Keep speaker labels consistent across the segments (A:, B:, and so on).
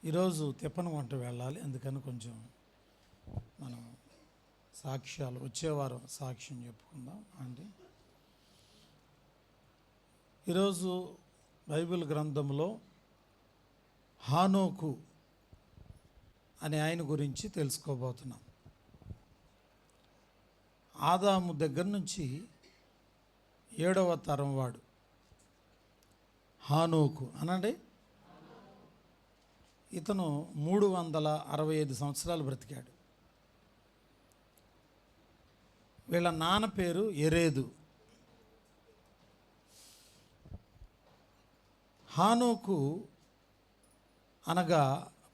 A: ఈరోజు తిప్పనగుంట వెళ్ళాలి, అందుకని కొంచెం మనం సాక్ష్యాలు వచ్చేవారం సాక్ష్యం చెప్పుకుందాం అండి. ఈరోజు బైబిల్ గ్రంథంలో హానోకు అనే ఆయన గురించి తెలుసుకోబోతున్నాం. ఆదాము దగ్గర నుంచి 7వ తరం వాడు హానోకు అనండి. ఇతను 365 సంవత్సరాలు బ్రతికాడు. వీళ్ళ నాన్న పేరు ఎరేదు. హానోకు అనగా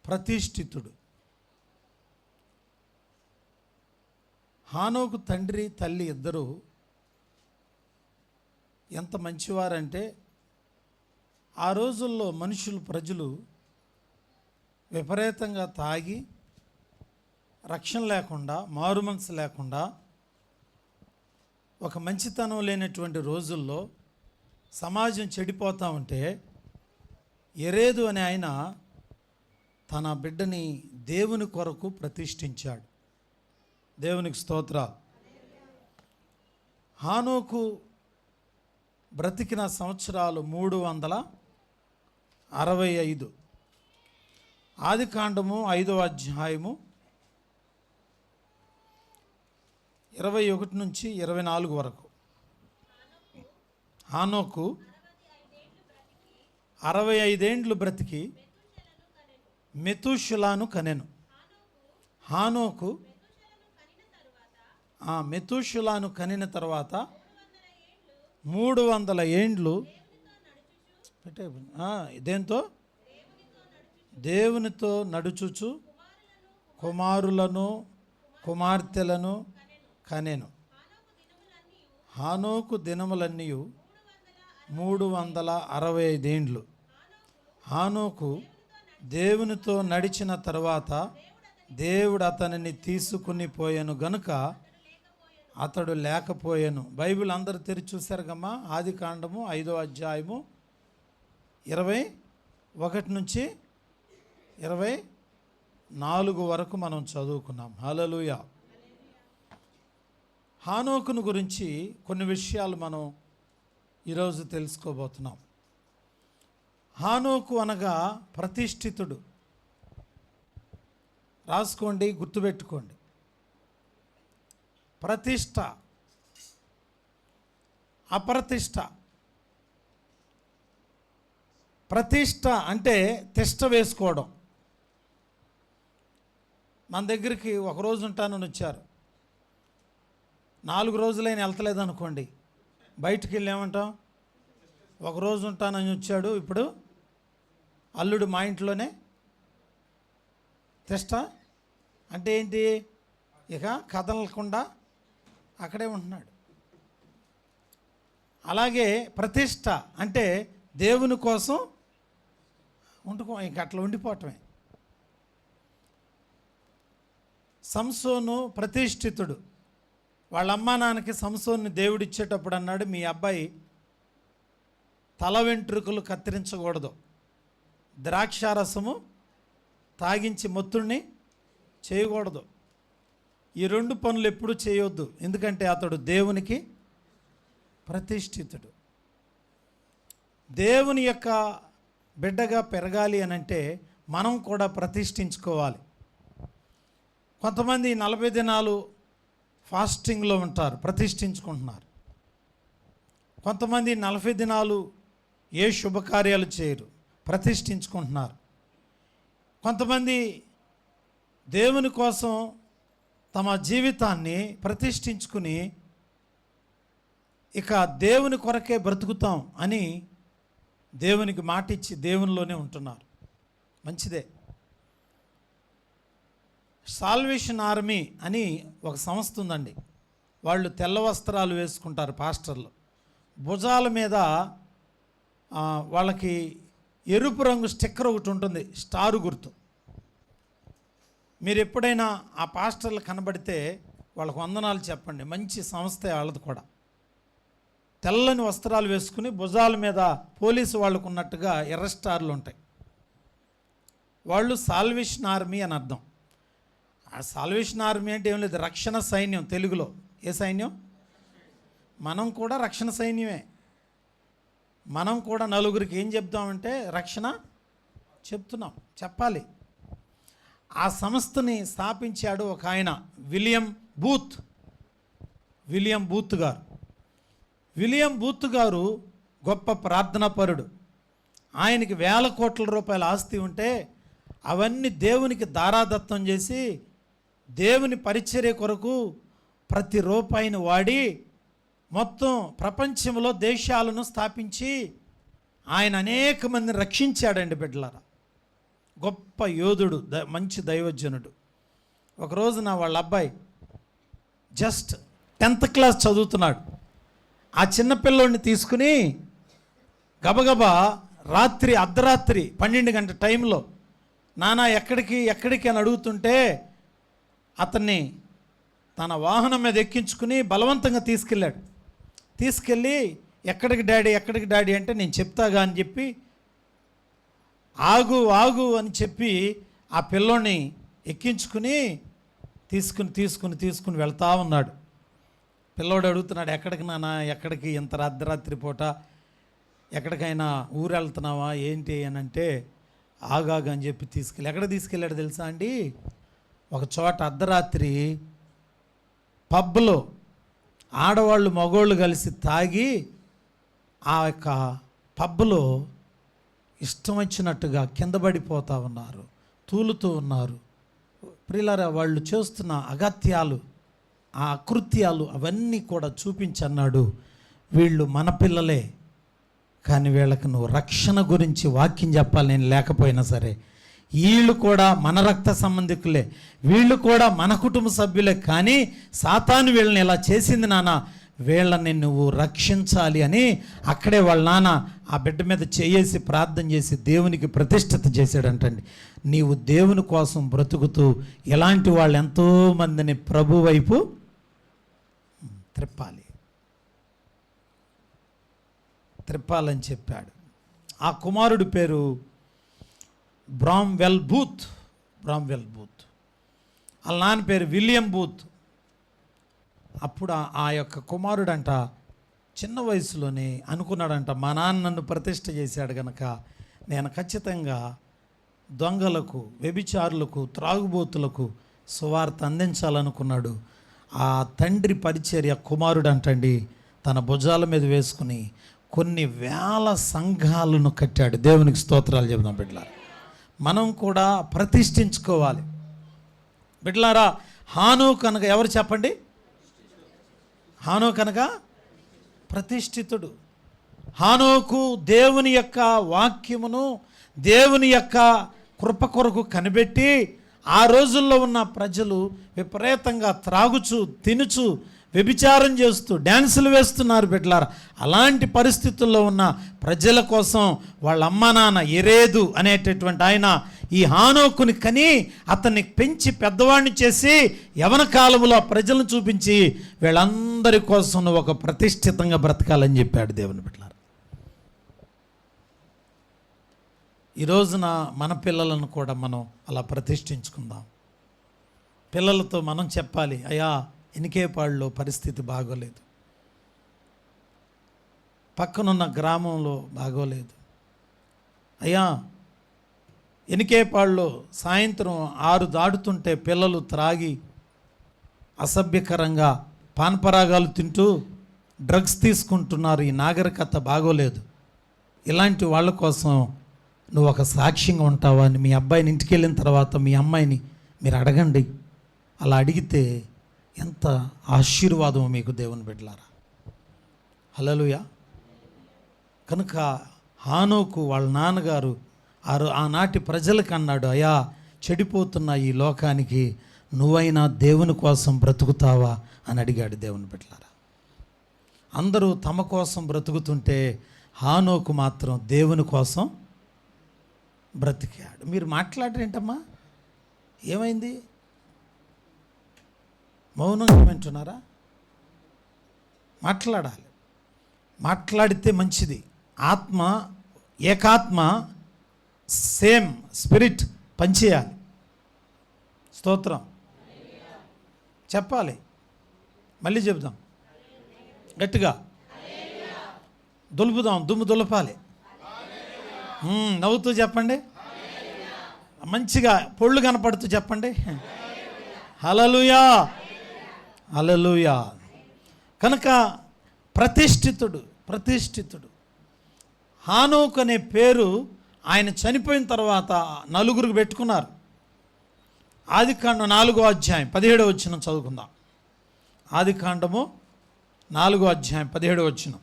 A: ప్రతిష్ఠితుడు. హానోకు తండ్రి తల్లి ఇద్దరు ఎంత మంచివారంటే, ఆ రోజుల్లో ప్రజలు విపరీతంగా తాగి రక్షణ లేకుండా, మారుమనసు లేకుండా, ఒక మంచితనం లేనటువంటి రోజుల్లో సమాజం చెడిపోతూ ఉంటే ఎరేదు అనే ఆయన తన బిడ్డని దేవుని కొరకు ప్రతిష్ఠించాడు. దేవునికి స్తోత్రాలు. హానోకు బ్రతికిన సంవత్సరాలు 365. ఆదికాండము 5వ అధ్యాయము 21 నుంచి 24 వరకు. హానోకు 65 ఏండ్లు బ్రతికి మెతూషెలను కనెను. హానోకు మెతూషెలను కనిన తర్వాత 300 ఏండ్లు దేంతో దేవునితో నడుచుచు కుమారులను కుమార్తెలను కనెను. హానోకు దినములన్నీ 365 ఏండ్లు. హానోకు దేవునితో నడిచిన తర్వాత దేవుడు అతనిని తీసుకుని పోయాను గనుక అతడు లేకపోయాను. బైబిల్ అందరు తెరిచి చూశారు గమ్మా. ఆదికాండము 5వ అధ్యాయము 21 నుంచి 24 వరకు మనం చదువుకున్నాం. హల్లెలూయా. హానోకును గురించి కొన్ని విషయాలు మనం ఈరోజు తెలుసుకోబోతున్నాం. హానోకు అనగా ప్రతిష్ఠితుడు. రాసుకోండి, గుర్తుపెట్టుకోండి. ప్రతిష్ఠ, అప్రతిష్ఠ. ప్రతిష్ఠ అంటే తిష్ట వేసుకోవడం. మన దగ్గరికి ఒకరోజు ఉంటానని వచ్చారు, 4 రోజులైనా వెళ్తలేదు అనుకోండి, బయటికి వెళ్ళి ఏమంటాం? ఒకరోజు ఉంటానని వచ్చాడు, ఇప్పుడు అల్లుడు మా ఇంట్లోనే. తిష్ట అంటే ఏంటి? ఇక కదలకుండా అక్కడే ఉంటున్నాడు. అలాగే ప్రతిష్ఠ అంటే దేవుని కోసం ఇంక అట్లా ఉండిపోవటమే. సంసోను ప్రతిష్ఠితుడు. వాళ్ళ అమ్మా నాన్నకి సంసోన్ని దేవుడిచ్చేటప్పుడు అన్నాడు, మీ అబ్బాయి తల వెంట్రుకలు కత్తిరించకూడదు, ద్రాక్షారసము తాగించి మొత్తుడిని చేయకూడదు. ఈ 2 పనులు ఎప్పుడు చేయొద్దు, ఎందుకంటే అతడు దేవునికి ప్రతిష్ఠితుడు. దేవుని యొక్క బిడ్డగా పెరగాలి అనంటే మనం కూడా ప్రతిష్ఠించుకోవాలి. కొంతమంది 40 దినాలు ఫాస్టింగ్లో ఉంటారు, ప్రతిష్ఠించుకుంటున్నారు. కొంతమంది 40 దినాలు ఏ శుభకార్యాలు చేయరు, ప్రతిష్ఠించుకుంటున్నారు. కొంతమంది దేవుని కోసం తమ జీవితాన్ని ప్రతిష్ఠించుకుని ఇక దేవుని కొరకే బ్రతుకుతాం అని దేవునికి మాటిచ్చి దేవునిలోనే ఉంటున్నారు. మంచిదే. సాల్వేషన్ ఆర్మీ అని ఒక సంస్థ ఉందండి. వాళ్ళు తెల్ల వస్త్రాలు వేసుకుంటారు పాస్టర్లు. భుజాల మీద వాళ్ళకి ఎరుపు రంగు స్టిక్కర్ ఒకటి ఉంటుంది, స్టారు గుర్తు. మీరు ఎప్పుడైనా ఆ పాస్టర్లు కనబడితే వాళ్ళకు వందనాలు చెప్పండి. మంచి సంస్థ వాళ్ళది కూడా. తెల్లని వస్త్రాలు వేసుకుని భుజాల మీద పోలీసు వాళ్ళకు ఉన్నట్టుగా ఎర్ర స్టార్లు ఉంటాయి. వాళ్ళు సాల్వేషన్ ఆర్మీ అని అర్థం. ఆ సాల్వేషన్ ఆర్మీ అంటే ఏం లేదు, రక్షణ సైన్యం. తెలుగులో ఏ సైన్యం? మనం కూడా రక్షణ సైన్యమే. మనం కూడా నలుగురికి ఏం చెప్తామంటే రక్షణ చెప్తున్నాం, చెప్పాలి. ఆ సంస్థని స్థాపించాడు ఒక ఆయన, విలియం బూత్ గారు. విలియం బూత్ గారు గొప్ప ప్రార్థనాపరుడు. ఆయనకి వేల కోట్ల రూపాయల ఆస్తి ఉంటే అవన్నీ దేవునికి దారాదత్తం చేసి దేవుని పరిచర్య కొరకు ప్రతి రూపాయిని వాడి మొత్తం ప్రపంచంలో దేశాలను స్థాపించి ఆయన అనేక మందిని రక్షించాడండి బిడ్డలారా. గొప్ప యోధుడు, మంచి దైవజనుడు. ఒకరోజు వాళ్ళ అబ్బాయి జస్ట్ 10th క్లాస్ చదువుతున్నాడు. ఆ చిన్నపిల్లోడిని తీసుకుని గబగబా అర్ధరాత్రి 12 గంటల టైంలో నాన్న ఎక్కడికి అని అడుగుతుంటే అతన్ని తన వాహనం మీద ఎక్కించుకుని బలవంతంగా తీసుకెళ్ళి ఎక్కడికి డాడీ అంటే నేను చెప్తాగా అని చెప్పి ఆగు అని చెప్పి ఆ పిల్లోని ఎక్కించుకుని తీసుకుని వెళ్తా ఉన్నాడు. పిల్లోడు అడుగుతున్నాడు, ఎక్కడికి నాన్న, ఎక్కడికి ఇంత అర్ధరాత్రి పూట, ఎక్కడికైనా ఊరు వెళ్తున్నావా ఏంటి అని అంటే ఆగాగు అని చెప్పి ఎక్కడ తీసుకెళ్ళాడు తెలుసా అండి? ఒక చోట అర్ధరాత్రి పబ్లో ఆడవాళ్ళు మగోళ్ళు కలిసి తాగి ఆ యొక్క పబ్లో ఇష్టం వచ్చినట్టుగా కింద పడిపోతూ ఉన్నారు, తూలుతూ ఉన్నారు. ప్రియులారా, వాళ్ళు చేస్తున్న అగత్యాలు, ఆ అకృత్యాలు అవన్నీ కూడా చూపించన్నాడు. వీళ్ళు మన పిల్లలే, కానీ వీళ్ళకి నువ్వు రక్షణ గురించి వాక్యం చెప్పాలి. నేను లేకపోయినా సరే వీళ్ళు కూడా మన రక్త సంబంధికులే, వీళ్ళు కూడా మన కుటుంబ సభ్యులే, కానీ సాతాను వీళ్ళని ఇలా చేసింది నాన్న, వీళ్ళని నువ్వు రక్షించాలి అని అక్కడే వాళ్ళ నాన్న ఆ బిడ్డ మీద చేసి ప్రార్థన చేసి దేవునికి ప్రతిష్ఠిత చేశాడంటండి. నీవు దేవుని కోసం బ్రతుకుతూ ఇలాంటి వాళ్ళు ఎంతోమందిని ప్రభు వైపు త్రిప్పాలని చెప్పాడు. ఆ కుమారుడి పేరు బ్రామ్వెల్ బూత్. వాళ్ళ నాన్న పేరు విలియం బూత్. అప్పుడు ఆ యొక్క కుమారుడంట చిన్న వయసులోనే అనుకున్నాడంట, మా నాన్న నన్ను ప్రతిష్ఠ చేశాడు కనుక నేను ఖచ్చితంగా దొంగలకు, వ్యభిచారులకు, త్రాగుబోతులకు సువార్త అందించాలనుకున్నాడు. ఆ తండ్రి పరిచర్య కుమారుడు అంటండి తన భుజాల మీద వేసుకుని కొన్ని వేల సంఘాలను కట్టాడు. దేవునికి స్తోత్రాలు చెబుదాం బిడ్డలారా. మనం కూడా ప్రతిష్ఠించుకోవాలి బిడ్డలారా. హానోకు కనుక ఎవరు చెప్పండి? హానోకు కనుక ప్రతిష్ఠితుడు. హానోకు దేవుని యొక్క వాక్యమును, దేవుని యొక్క కృప కొరకు కనిపెట్టి ఆ రోజుల్లో ఉన్న ప్రజలు విపరీతంగా త్రాగుచు, తినుచు, వ్యభిచారం చేస్తూ డ్యాన్సులు వేస్తున్నారు బిడ్డలారా. అలాంటి పరిస్థితుల్లో ఉన్న ప్రజల కోసం వాళ్ళ అమ్మా నాన్న ఎరేదు అనేటటువంటి ఆయన ఈ హానోకుని కని అతన్ని పెంచి పెద్దవాడిని చేసి యవన కాలంలో ప్రజలను చూపించి వీళ్ళందరి కోసం ఒక ప్రతిష్ఠితంగా బ్రతకాలని చెప్పాడు దేవుని బిడ్డలారా. ఈ రోజున మన పిల్లలను కూడా మనం అలా ప్రతిష్ఠించుకుందాం. పిల్లలతో మనం చెప్పాలి, అయ్యా ఎనికేపాడులో పరిస్థితి బాగోలేదు, పక్కనున్న గ్రామంలో బాగోలేదు, అయ్యా ఎనికేపాడులో సాయంత్రం 6 దాటుతుంటే పిల్లలు త్రాగి అసభ్యకరంగా పాన్పరాగాలు తింటూ డ్రగ్స్ తీసుకుంటున్నారు, ఈ నాగరికత బాగోలేదు. ఇలాంటి వాళ్ళ కోసం నువ్వు ఒక సాక్ష్యంగా ఉంటావా అని మీ అబ్బాయిని ఇంటికి వెళ్ళిన తర్వాత మీ అమ్మాయిని మీరు అడగండి. అలా అడిగితే ఎంత ఆశీర్వాదం మీకు దేవుని బిడ్డలారా. హల్లెలూయా. కనుక హానోకు వాళ్ళ నాన్నగారు ఆనాటి ప్రజలకు అన్నాడు, అయ్యా చెడిపోతున్న ఈ లోకానికి నువ్వైనా దేవుని కోసం బ్రతుకుతావా అని అడిగాడు దేవుని బిడ్డలారా. అందరూ తమ కోసం బ్రతుకుతుంటే హానోకు మాత్రం దేవుని కోసం బ్రతికాడు. మీరు మాట్లాడరేంటమ్మా? ఏమైంది? మౌనంగా వింటున్నారా? మాట్లాడాలి. మాట్లాడితే మంచిది. ఏకాత్మ సేమ్ స్పిరిట్ పనిచేయాలి. స్తోత్రం చెప్పాలి. మళ్ళీ చెబుదాం గట్టిగా, దులుపుదాం, దుమ్ము దులపాలి. నవ్వుతూ చెప్పండి, మంచిగా పొళ్ళు కనపడుతూ చెప్పండి, హల్లెలూయా హల్లెలూయా. కనుక ప్రతిష్ఠితుడు హానోకు అనే పేరు ఆయన చనిపోయిన తర్వాత నలుగురికి పెట్టుకున్నారు. ఆదికాండం 4వ అధ్యాయం 17వ వచనం చదువుకుందాం. ఆదికాండము 4వ అధ్యాయం 17వ వచనం.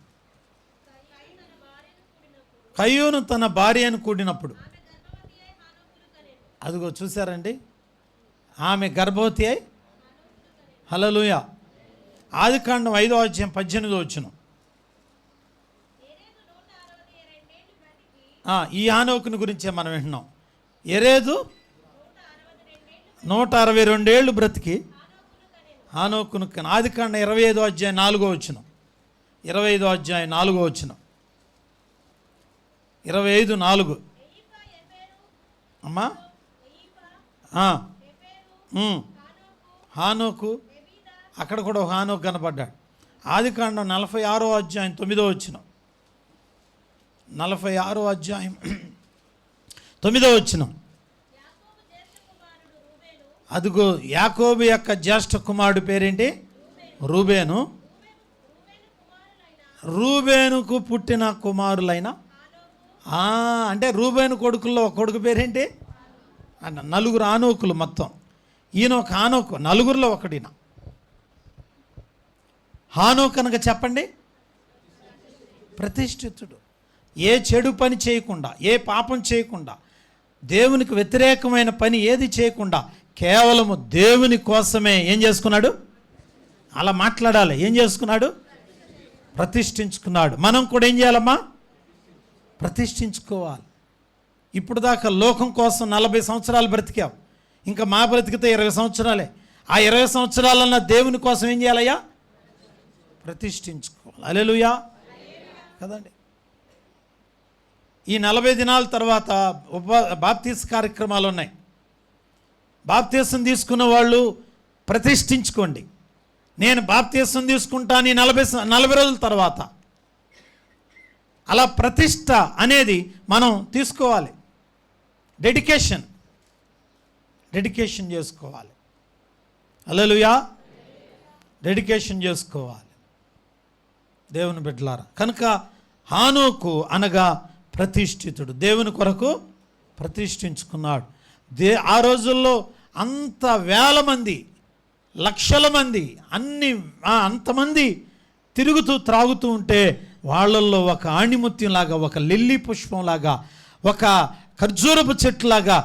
A: కయ్యూను తన భార్యను కూడినప్పుడు, అదిగో చూసారండి, ఆమె గర్భవతి అయి, హల్లెలూయా. ఆదికాండం 5వ అధ్యాయం 18వ వచనం. ఈ హానోకుని గురించే మనం వింటున్నాం. ఎరేదు 162 ఏళ్ళు బ్రతికి హానోకును కని. ఆదికాండం 25వ అధ్యాయం 4వ వచనం. 25వ అధ్యాయం 4వ వచనం. 25:4 అమ్మా. హానోకు, అక్కడ కూడా హానోకు కనపడ్డాడు. ఆదికాండం 46వ అధ్యాయం 9వ వచనం. 46వ అధ్యాయం 9వ వచనం. అదిగో యాకోబు యొక్క జ్యేష్ఠ కుమారుడు పేరేంటి? రూబేను. రూబేనుకు పుట్టిన కుమారులైన, అంటే రూబేను కొడుకుల్లో ఒక కొడుకు పేరేంటి? నలుగురు హానోకులు మొత్తం. ఈయన ఒక హానోకు, నలుగురిలో ఒకడిన హానోకు కనుక చెప్పండి, ప్రతిష్ఠితుడు. ఏ చెడు పని చేయకుండా, ఏ పాపం చేయకుండా, దేవునికి వ్యతిరేకమైన పని ఏది చేయకుండా కేవలము దేవుని కోసమే ఏం చేసుకున్నాడు? అలా మాట్లాడాలి. ఏం చేసుకున్నాడు? ప్రతిష్ఠించుకున్నాడు. మనం కూడా ఏం చేయాలమ్మా? ప్రతిష్ఠించుకోవాలి. ఇప్పుడు దాకా లోకం కోసం 40 సంవత్సరాలు బ్రతికావు, ఇంకా మా బ్రతికితే 20 సంవత్సరాలే. ఆ 20 సంవత్సరాలన్నా దేవుని కోసం ఏం చేయాలయ్యా? ప్రతిష్ఠించుకోవాలి. హల్లెలూయా కదండి. ఈ 40 దినాల తర్వాత బాప్తీస్ కార్యక్రమాలు ఉన్నాయి. బాప్తీసం తీసుకున్న వాళ్ళు ప్రతిష్ఠించుకోండి. నేను బాప్తీసం తీసుకుంటాను ఈ 40 రోజుల తర్వాత. అలా ప్రతిష్ట అనేది మనం తీసుకోవాలి. డెడికేషన్ చేసుకోవాలి. హల్లెలూయా, డెడికేషన్ చేసుకోవాలి దేవుని బిడ్డలారా. కనుక హానోకు అనగా ప్రతిష్ఠితుడు, దేవుని కొరకు ప్రతిష్ఠించుకున్నాడు. ఆ రోజుల్లో అంత వేల మంది, లక్షల మంది, అంతమంది తిరుగుతూ త్రాగుతూ ఉంటే వాళ్ళల్లో ఒక ఆణిముత్యంలాగా, ఒక లిల్లీ పుష్పంలాగా, ఒక ఖర్జూరపు చెట్టులాగా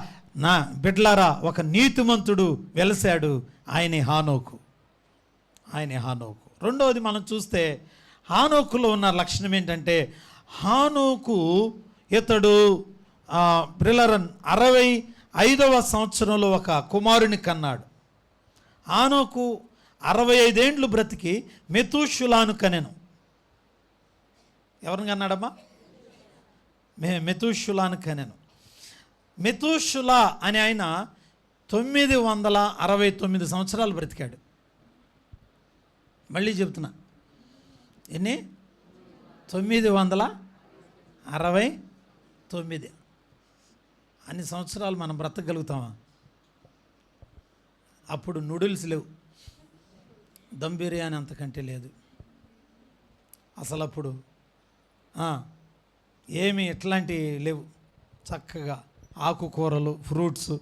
A: నా బిడ్డలారా ఒక నీతిమంతుడు వెలసాడు. ఆయనే హానోకు. రెండవది మనం చూస్తే హానోకులో ఉన్న లక్షణం ఏంటంటే, హానోకు ఇతడు ప్రిలరన్ 65వ సంవత్సరంలో ఒక కుమారుని కన్నాడు. హానోకు 65 ఏండ్లు బ్రతికి మెతూషులాను కనెను. ఎవరిని కన్నాడమ్మా? మెతూషులాను కనెను. మెతూషులా అని ఆయన 969 సంవత్సరాలు బ్రతికాడు. మళ్ళీ చెప్తున్నా, ఎన్ని? 969. అన్ని సంవత్సరాలు మనం బ్రతకగలుగుతామా? అప్పుడు నూడిల్స్ లేవు, దమ్ బిర్యానీ అంతకంటే లేదు అసలు. అప్పుడు ఏమి ఎట్లాంటివి లేవు. చక్కగా ఆకుకూరలు, ఫ్రూట్స్,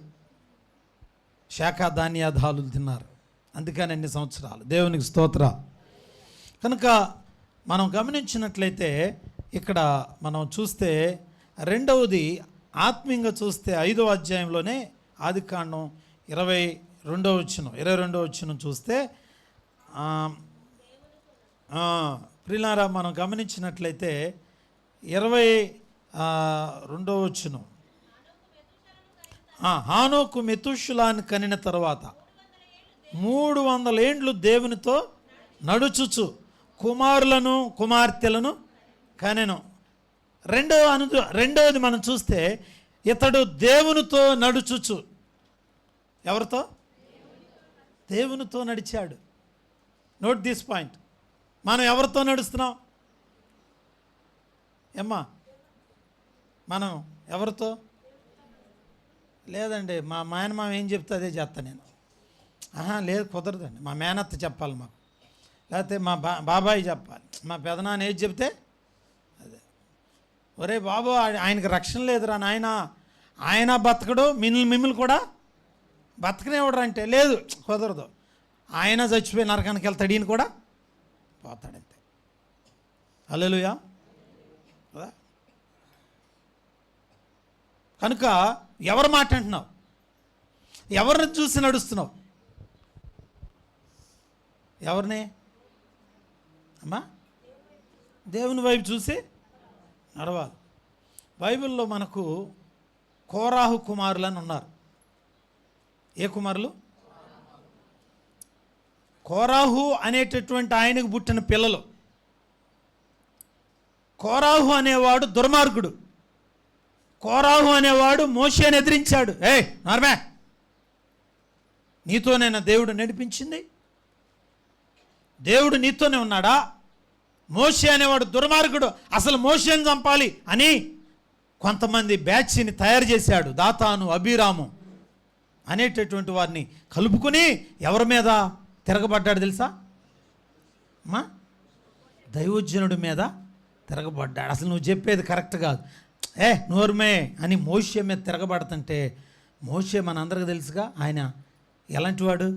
A: శాఖాధాన్యాదాలు తిన్నారు. అందుకని అన్ని సంవత్సరాలు. దేవునికి స్తోత్ర. కనుక మనం గమనించినట్లయితే ఇక్కడ మనం చూస్తే రెండవది ఆత్మీయంగా చూస్తే 5వ అధ్యాయంలోనే ఆదికాండం 22వ వచనం చూస్తే ప్రియులారా మనం గమనించినట్లయితే 22వ వచనం, హానోకు మెతూషులాను కనిన తర్వాత 300 ఏండ్లు దేవునితో నడుచుచు కుమారులను కుమార్తెలను కనెను. రెండవది మనం చూస్తే ఇతడు దేవునితో నడుచుచు. ఎవరితో? దేవునితో నడిచాడు. Note this point. మనం ఎవరితో నడుస్తున్నాం? ఏమ్మా, మనం ఎవరితో? లేదండి, మా మేనమామ ఏం చెప్తే అదే చేస్తా నేను. లేదు, కుదరదండి. మా మేనత్త చెప్పాలి మాకు, లేకపోతే మా బాబాయ్ చెప్పాలి, మా పెదనాన్న ఏది చెప్తే అదే. ఒరే బాబు, ఆయనకి రక్షణ లేదురా నాయన, ఆయన బతకడు, మిమ్మల్ని కూడా బతకనేవాడు అంటే లేదు, కుదరదు. ఆయన చచ్చిపోయి నరకానికి వెళ్తాడు, ఈయన కూడా పోతాడంతే. హల్లెలూయా. కనుక ఎవరు మాట అంటున్నావు? ఎవరిని చూసి నడుస్తున్నావు? ఎవరిని అమ్మా? దేవుని వైపు చూసి నడవాలి. బైబిల్లో మనకు కోరాహు కుమారులు అని ఉన్నారు. ఏ కుమారులు? కోరాహు అనేటటువంటి ఆయనకు పుట్టిన పిల్లలు. కోరాహు అనేవాడు దుర్మార్గుడు. కోరాహు అనేవాడు మోషేని ఎదిరించాడు. నార్మే, నీతోనేనా దేవుడు నడిపించింది? దేవుడు నీతోనే ఉన్నాడా? మోషే అనేవాడు దుర్మార్గుడు, అసలు మోషేని చంపాలి అని కొంతమంది బ్యాచ్ని తయారు చేశాడు. దాతాను, అబీరాము అనేటటువంటి వారిని కలుపుకొని ఎవరి మీద తిరగబడ్డాడు తెలుసా అమ్మా? దైవజనుడి మీద తిరగబడ్డాడు. అసలు నువ్వు చెప్పేది కరెక్ట్ కాదు, నోర్మే అని మోషే మీద తిరగబడుతుంటే, మోషే మనందరికీ తెలుసుగా ఆయన ఎలాంటి వాడు?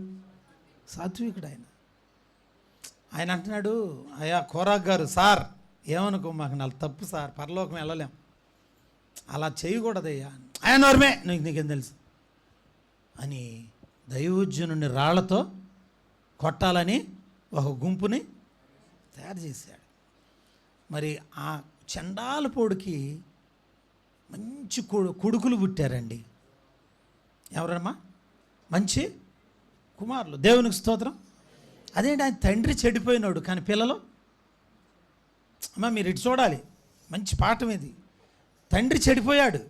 A: సాత్వికుడు. ఆయన అంటున్నాడు, అయ్యా కోరాహు గారు, సార్ ఏమనుకో, మాకు నాలుగు తప్పు సార్, పరలోకం వెళ్ళలేం, అలా చేయకూడదయ్యా. ఆయన నోర్మే, నీకేం తెలుసు అని దైవజనుని రాళ్లతో కొట్టాలని ఒక గుంపుని తయారు చేశాడు. మరి ఆ చండాలపోడికి మంచి కొడుకులు పుట్టారండి. ఎవరమ్మా? మంచి కుమారులు. దేవునికి స్తోత్రం. అదేంటి, ఆయన తండ్రి చెడిపోయినాడు కానీ పిల్లలు. అమ్మా మీరు ఇటు చూడాలి, మంచి పాఠం ఇది. తండ్రి చెడిపోయాడు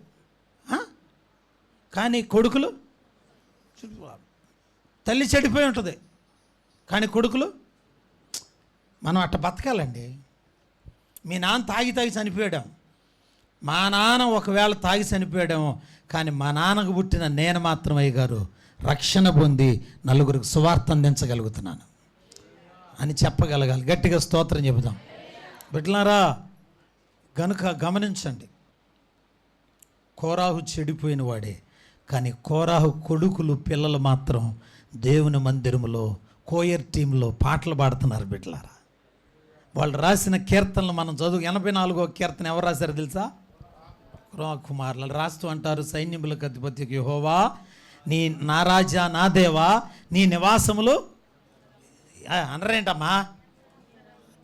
A: కానీ కొడుకులు, తల్లి చెడిపోయి ఉంటుంది కానీ కొడుకులు. మనం అట్ట బతకాలండి. మీ నాన్న తాగి చనిపోయాడాం, మా నాన్న ఒకవేళ తాగి చనిపోయాడేమో, కానీ మా నాన్నకు పుట్టిన నేను మాత్రం అయ్య గారు రక్షణ పొంది నలుగురికి సువార్త అందించగలుగుతున్నాను అని చెప్పగలగాలి. గట్టిగా స్తోత్రం చెబుదాం బిడ్డలారా. గనుక గమనించండి, కోరాహు చెడిపోయిన వాడే, కానీ కోరాహు కొడుకులు పిల్లలు మాత్రం దేవుని మందిరములో కోయర్ టీంలో పాటలు పాడుతున్నారు బిడ్డలారా. వాళ్ళు రాసిన కీర్తనలు మనం చదువు. 84వ కీర్తన ఎవరు రాశారు తెలుసా? కోరాహు కుమారులు రాస్తూ అంటారు, సైన్యములకు అధిపతి యెహోవా, నా రాజా, నా దేవా, నీ నివాసములు అనరేంటమ్మా?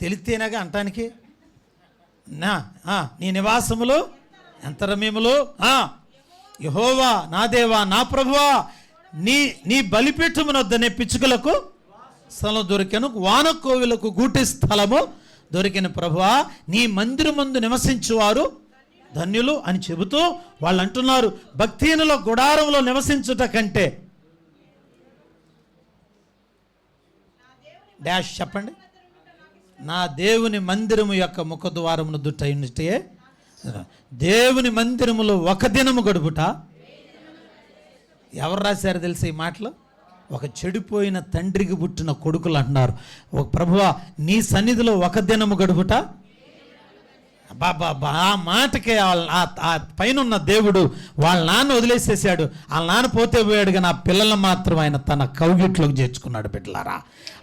A: తెలిస్తేనేగా అంటానికి. నీ నివాసములు ఎంత రమ్యములు. యెహోవా, నా దేవా, నా ప్రభువా, నీ బలిపీఠమునొద్దనే పిచ్చుకలకు స్థలం దొరికెను, వానకోవిలకు గూటి స్థలము దొరికిన ప్రభువా, నీ మందిరమందు నివసించువారు ధన్యులు అని చెబుతూ వాళ్ళు అంటున్నారు, భక్తిహీనుల గుడారంలో నివసించుట కంటే డాష్ చెప్పండి, నా దేవుని మందిరము యొక్క ముఖద్వారమును దుట్టయినట్టే, దేవుని మందిరములో ఒక దినము గడుపుట. ఎవరు రాశారు తెలుసా ఈ మాటలు? ఒక చెడిపోయిన తండ్రికి పుట్టిన కొడుకులు అంటున్నారు, ఒక ప్రభువా నీ సన్నిధిలో ఒక దినము గడుపుట. బాబా ఆ మాటకే ఆ పైన ఉన్న దేవుడు వాళ్ళ నాన్న వదిలేసేసాడు. వాళ్ళ నాన్న పోతే పోయాడుగా, నా పిల్లలను మాత్రం ఆయన తన కౌగిట్లోకి చేర్చుకున్నాడు. బిడ్డలారా,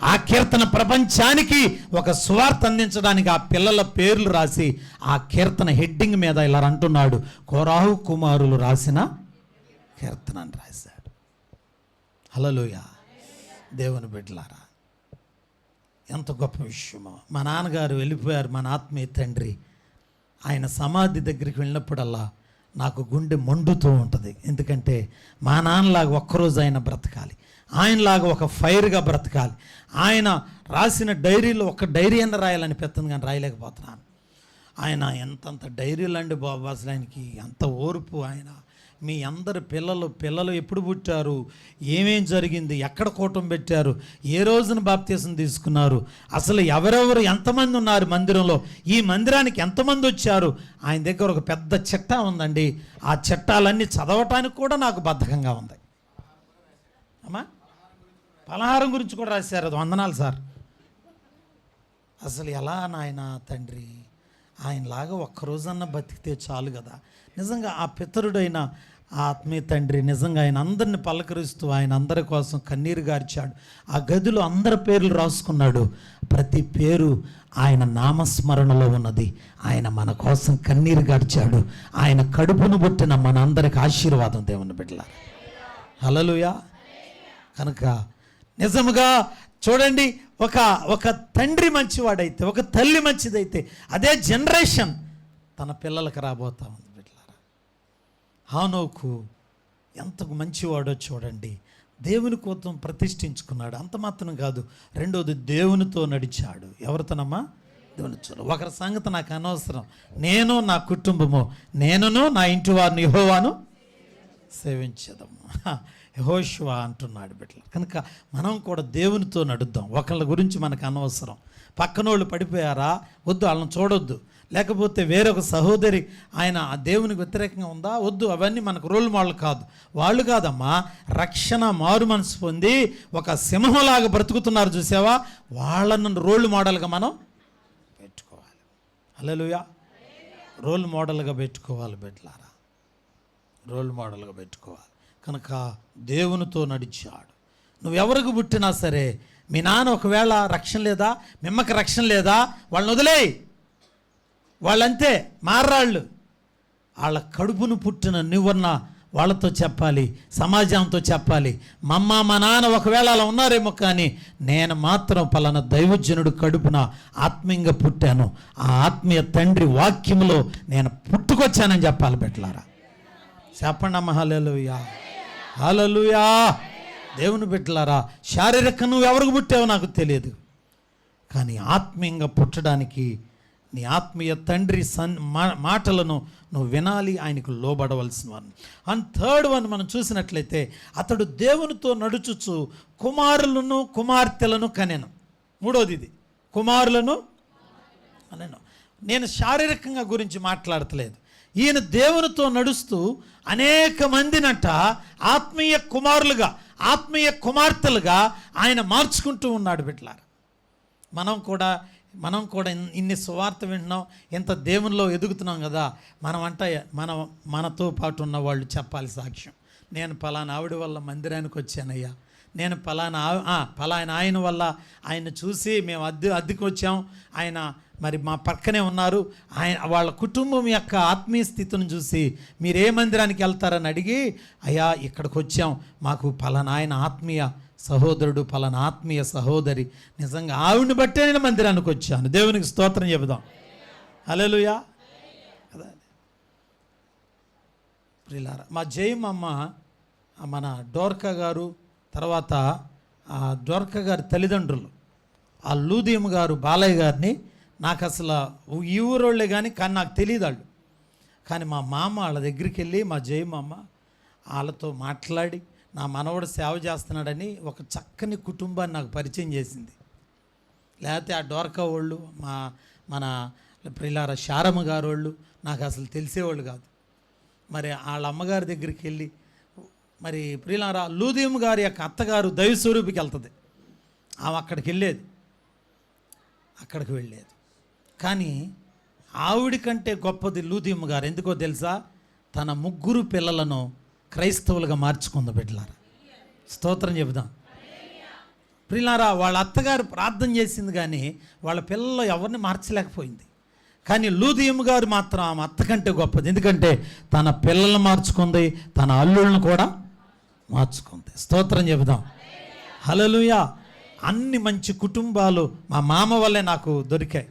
A: ఆ కీర్తన ప్రపంచానికి ఒక సువార్త అందించడానికి ఆ పిల్లల పేర్లు రాసి ఆ కీర్తన హెడ్డింగ్ మీద ఇలా అంటున్నాడు, కోరాహు కుమారులు రాసిన కీర్తన అని రాశాడు. హల్లెలూయా. దేవుని బిడ్డలారా, ఎంత గొప్ప విషయమో. మా నాన్నగారు వెళ్ళిపోయారు, మన ఆత్మీయ తండ్రి. ఆయన సమాధి దగ్గరికి వెళ్ళినప్పుడల్లా నాకు గుండె మండుతూ ఉంటుంది. ఎందుకంటే మా నాన్నలాగా ఒక్కరోజు ఆయన బ్రతకాలి, ఆయనలాగా ఒక ఫైర్గా బ్రతకాలి. ఆయన రాసిన డైరీలో ఒక డైరీ అన్న రాయాలని పెత్తను కానీ రాయలేకపోతున్నాను. ఆయన ఎంతంత డైరీలు అండి బాబు, అసలు ఆయనకి అంత ఓర్పు. ఆయన మీ అందరి పిల్లలు ఎప్పుడు పుట్టారు, ఏమేం జరిగింది, ఎక్కడ కూటం పెట్టారు, ఏ రోజున బాప్తీసం తీసుకున్నారు, అసలు ఎవరెవరు ఎంతమంది ఉన్నారు మందిరంలో, ఈ మందిరానికి ఎంతమంది వచ్చారు, ఆయన దగ్గర ఒక పెద్ద చిట్టా ఉందండి. ఆ చిట్టాలన్నీ చదవటానికి కూడా నాకు బద్ధకంగా ఉంది. అమ్మా, పలహారం గురించి కూడా రాశారు. అది వందనాలు సార్. అసలు ఎలా నాయన తండ్రి, ఆయనలాగా ఒక్కరోజన్నా బతికితే చాలు కదా. నిజంగా ఆ పితరుడైన ఆత్మీయ తండ్రి నిజంగా ఆయన అందరిని పలకరిస్తూ ఆయన అందరి కోసం కన్నీరు గార్చాడు. ఆ గదిలో అందరి పేర్లు రాసుకున్నాడు. ప్రతి పేరు ఆయన నామస్మరణలో ఉన్నది. ఆయన మన కోసం కన్నీరు గార్చాడు. ఆయన కడుపును పుట్టిన మనందరికి ఆశీర్వాదం దేవుని బిడ్డలారా. హల్లెలూయా. కనుక నిజముగా చూడండి, ఒక తండ్రి మంచివాడైతే, ఒక తల్లి మంచిదైతే, అదే జనరేషన్ తన పిల్లలకు రాబోతా ఉంది బిడ్డలారా. హానోకు ఎంత మంచివాడో చూడండి. దేవుని కోసం ప్రతిష్ఠించుకున్నాడు. అంత మాత్రం కాదు, రెండోది దేవునితో నడిచాడు. ఎవరితోనమ్మా? దేవునితో. ఒకరి సంగతి నాకు అనవసరం, నేను నా కుటుంబము, నేనును నా ఇంటి వారిని యెహోవాను సేవించదము. యెహోషువ అంటున్నాడు బిడ్డలు. కనుక మనం కూడా దేవునితో నడుద్దాం. ఒకళ్ళ గురించి మనకు అనవసరం. పక్కనోళ్ళు పడిపోయారా, వద్దు, వాళ్ళని చూడొద్దు. లేకపోతే వేరొక సహోదరి ఆయన దేవునికి వ్యతిరేకంగా ఉందా, వద్దు. అవన్నీ మనకు రోల్ మోడల్ కాదు. వాళ్ళు కాదమ్మా, రక్షణ మారు మనసు పొంది ఒక సింహంలాగా బ్రతుకుతున్నారు చూసావా, వాళ్ళను రోల్ మోడల్గా మనం పెట్టుకోవాలి. హల్లెలూయా. రోల్ మోడల్గా పెట్టుకోవాలి బిడ్డలారా, రోల్ మోడల్గా పెట్టుకోవాలి. కనుక దేవునితో నడిచాడు. నువ్వెవరికి పుట్టినా సరే, మీ నాన్న ఒకవేళ రక్షణ లేదా, మీ అమ్మకి రక్షణ లేదా, వాళ్ళని వదిలేయి. వాళ్ళంతే మారాళ్ళు. వాళ్ళ కడుపును పుట్టిన నువ్వన్న వాళ్ళతో చెప్పాలి, సమాజంతో చెప్పాలి. మా అమ్మ మా నాన్న ఒకవేళ అలా ఉన్నారేమో, కానీ నేను మాత్రం పలానా దైవజనుడు కడుపున ఆత్మీయంగా పుట్టాను, ఆ ఆత్మీయ తండ్రి వాక్యములో నేను పుట్టుకొచ్చానని చెప్పాలి బిడ్డలారా. చెప్పండి అమ్మ. హల్లెలూయా, హల్లెలూయా. దేవుని బిడ్డలారా, శారీరకంగా నువ్వు ఎవరికి పుట్టావో నాకు తెలియదు, కానీ ఆత్మీయంగా పుట్టడానికి నీ ఆత్మీయ తండ్రి మాటలను నువ్వు వినాలి, ఆయనకు లోబడవలసిన వాడిని. అండ్ థర్డ్ వన్ మనం చూసినట్లయితే, అతడు దేవునితో నడుచుచు కుమారులను కుమార్తెలను కనెను. మూడోది ఇది, కుమారులను అనెను. నేను శారీరకంగా గురించి మాట్లాడతలేదు. ఈయన దేవునితో నడుస్తూ అనేక మందినట ఆత్మీయ కుమారులుగా, ఆత్మీయ కుమార్తెలుగా ఆయన మార్చుకుంటూ ఉన్నాడు బిడ్డలారా. మనం కూడా ఇన్ని సువార్త వింటున్నాం, ఇంత దేవునిలో ఎదుగుతున్నాం కదా. మనతో పాటు ఉన్న వాళ్ళు చెప్పాలి సాక్ష్యం. నేను పలానా ఆవిడ వల్ల మందిరానికి వచ్చానయ్యా, నేను పలానా ఆయన వల్ల ఆయన చూసి మేము అద్దెకి వచ్చాం, ఆయన మరి మా పక్కనే ఉన్నారు, ఆయన వాళ్ళ కుటుంబం యొక్క ఆత్మీయ స్థితిని చూసి మీరు ఏ మందిరానికి వెళ్తారని అడిగి, అయ్యా ఇక్కడికి వచ్చాం, మాకు పలానా ఆయన ఆత్మీయ సహోదరుడు, పలానా ఆత్మీయ సహోదరి, నిజంగా ఆవిడని బట్టే నేను మందిరానికి వచ్చాను. దేవునికి స్తోత్రం చెబుదాం. హల్లెలూయా. అదే ప్రియులారా, మా జయమమ్మ, మన డోర్కా గారు, తర్వాత ఆ డోర్కా గారి తల్లిదండ్రులు, ఆ లూదియం గారు బాలయ్య గారిని నాకు అసలు ఈ ఊరోళ్ళే కానీ నాకు తెలియదు వాళ్ళు. కానీ మా మామ వాళ్ళ దగ్గరికి వెళ్ళి, మా జయమమ్మ వాళ్ళతో మాట్లాడి, నా మనవడు సేవ చేస్తున్నాడని ఒక చక్కని కుటుంబాన్ని నాకు పరిచయం చేసింది. లేకపోతే ఆ డోర్కా వాళ్ళు, మన ప్రియులారా శారమ్మ గారు వాళ్ళు నాకు అసలు తెలిసేవాళ్ళు కాదు. మరి వాళ్ళ అమ్మగారి దగ్గరికి వెళ్ళి, మరి ప్రియులారా లూదియం గారి యొక్క అత్తగారు దైవస్వరూపికి వెళ్తుంది, ఆమె అక్కడికి వెళ్ళేది. కానీ ఆవిడ కంటే గొప్పది లూదియం గారు. ఎందుకో తెలుసా? తన 3 పిల్లలను క్రైస్తవులుగా మార్చుకుంది బిడ్డలారా. స్తోత్రం చెబుదాం. ప్రియులారా, వాళ్ళ అత్తగారు ప్రార్థన చేసింది కానీ వాళ్ళ పిల్లలు ఎవరిని మార్చలేకపోయింది. కానీ లూదియం గారు మాత్రం ఆమె అత్త కంటే గొప్పది. ఎందుకంటే తన పిల్లలను మార్చుకుంది, తన అల్లుళ్ళను కూడా మార్చుకుంది. స్తోత్రం చెబుదాం. హల్లెలూయా. అన్ని మంచి కుటుంబాలు మా మామ వల్లే నాకు దొరికాయి.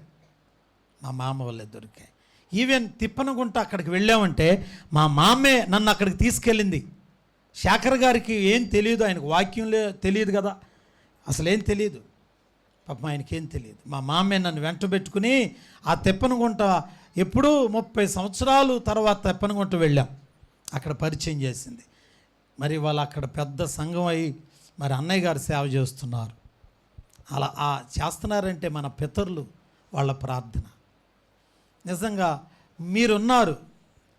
A: ఈవెన్ తిప్పనగుంట అక్కడికి వెళ్ళామంటే మా మామే నన్ను అక్కడికి తీసుకెళ్ళింది. శేఖర్ గారికి ఏం తెలియదు, ఆయనకు వాక్యం తెలియదు కదా, అసలు ఏం తెలియదు, పాపం ఆయనకేం తెలియదు. మా మామే నన్ను వెంట పెట్టుకుని ఆ తిప్పనగుంట ఎప్పుడూ 30 సంవత్సరాలు తర్వాత తిప్పనగుంట వెళ్ళాం. అక్కడ పరిచయం చేసింది. మరి వాళ్ళు అక్కడ పెద్ద సంఘం అయి మరి అన్నయ్య గారు సేవ చేస్తున్నారు. అలా చేస్తున్నారంటే మన పితరులు, వాళ్ళ ప్రార్థన. నిజంగా మీరున్నారు,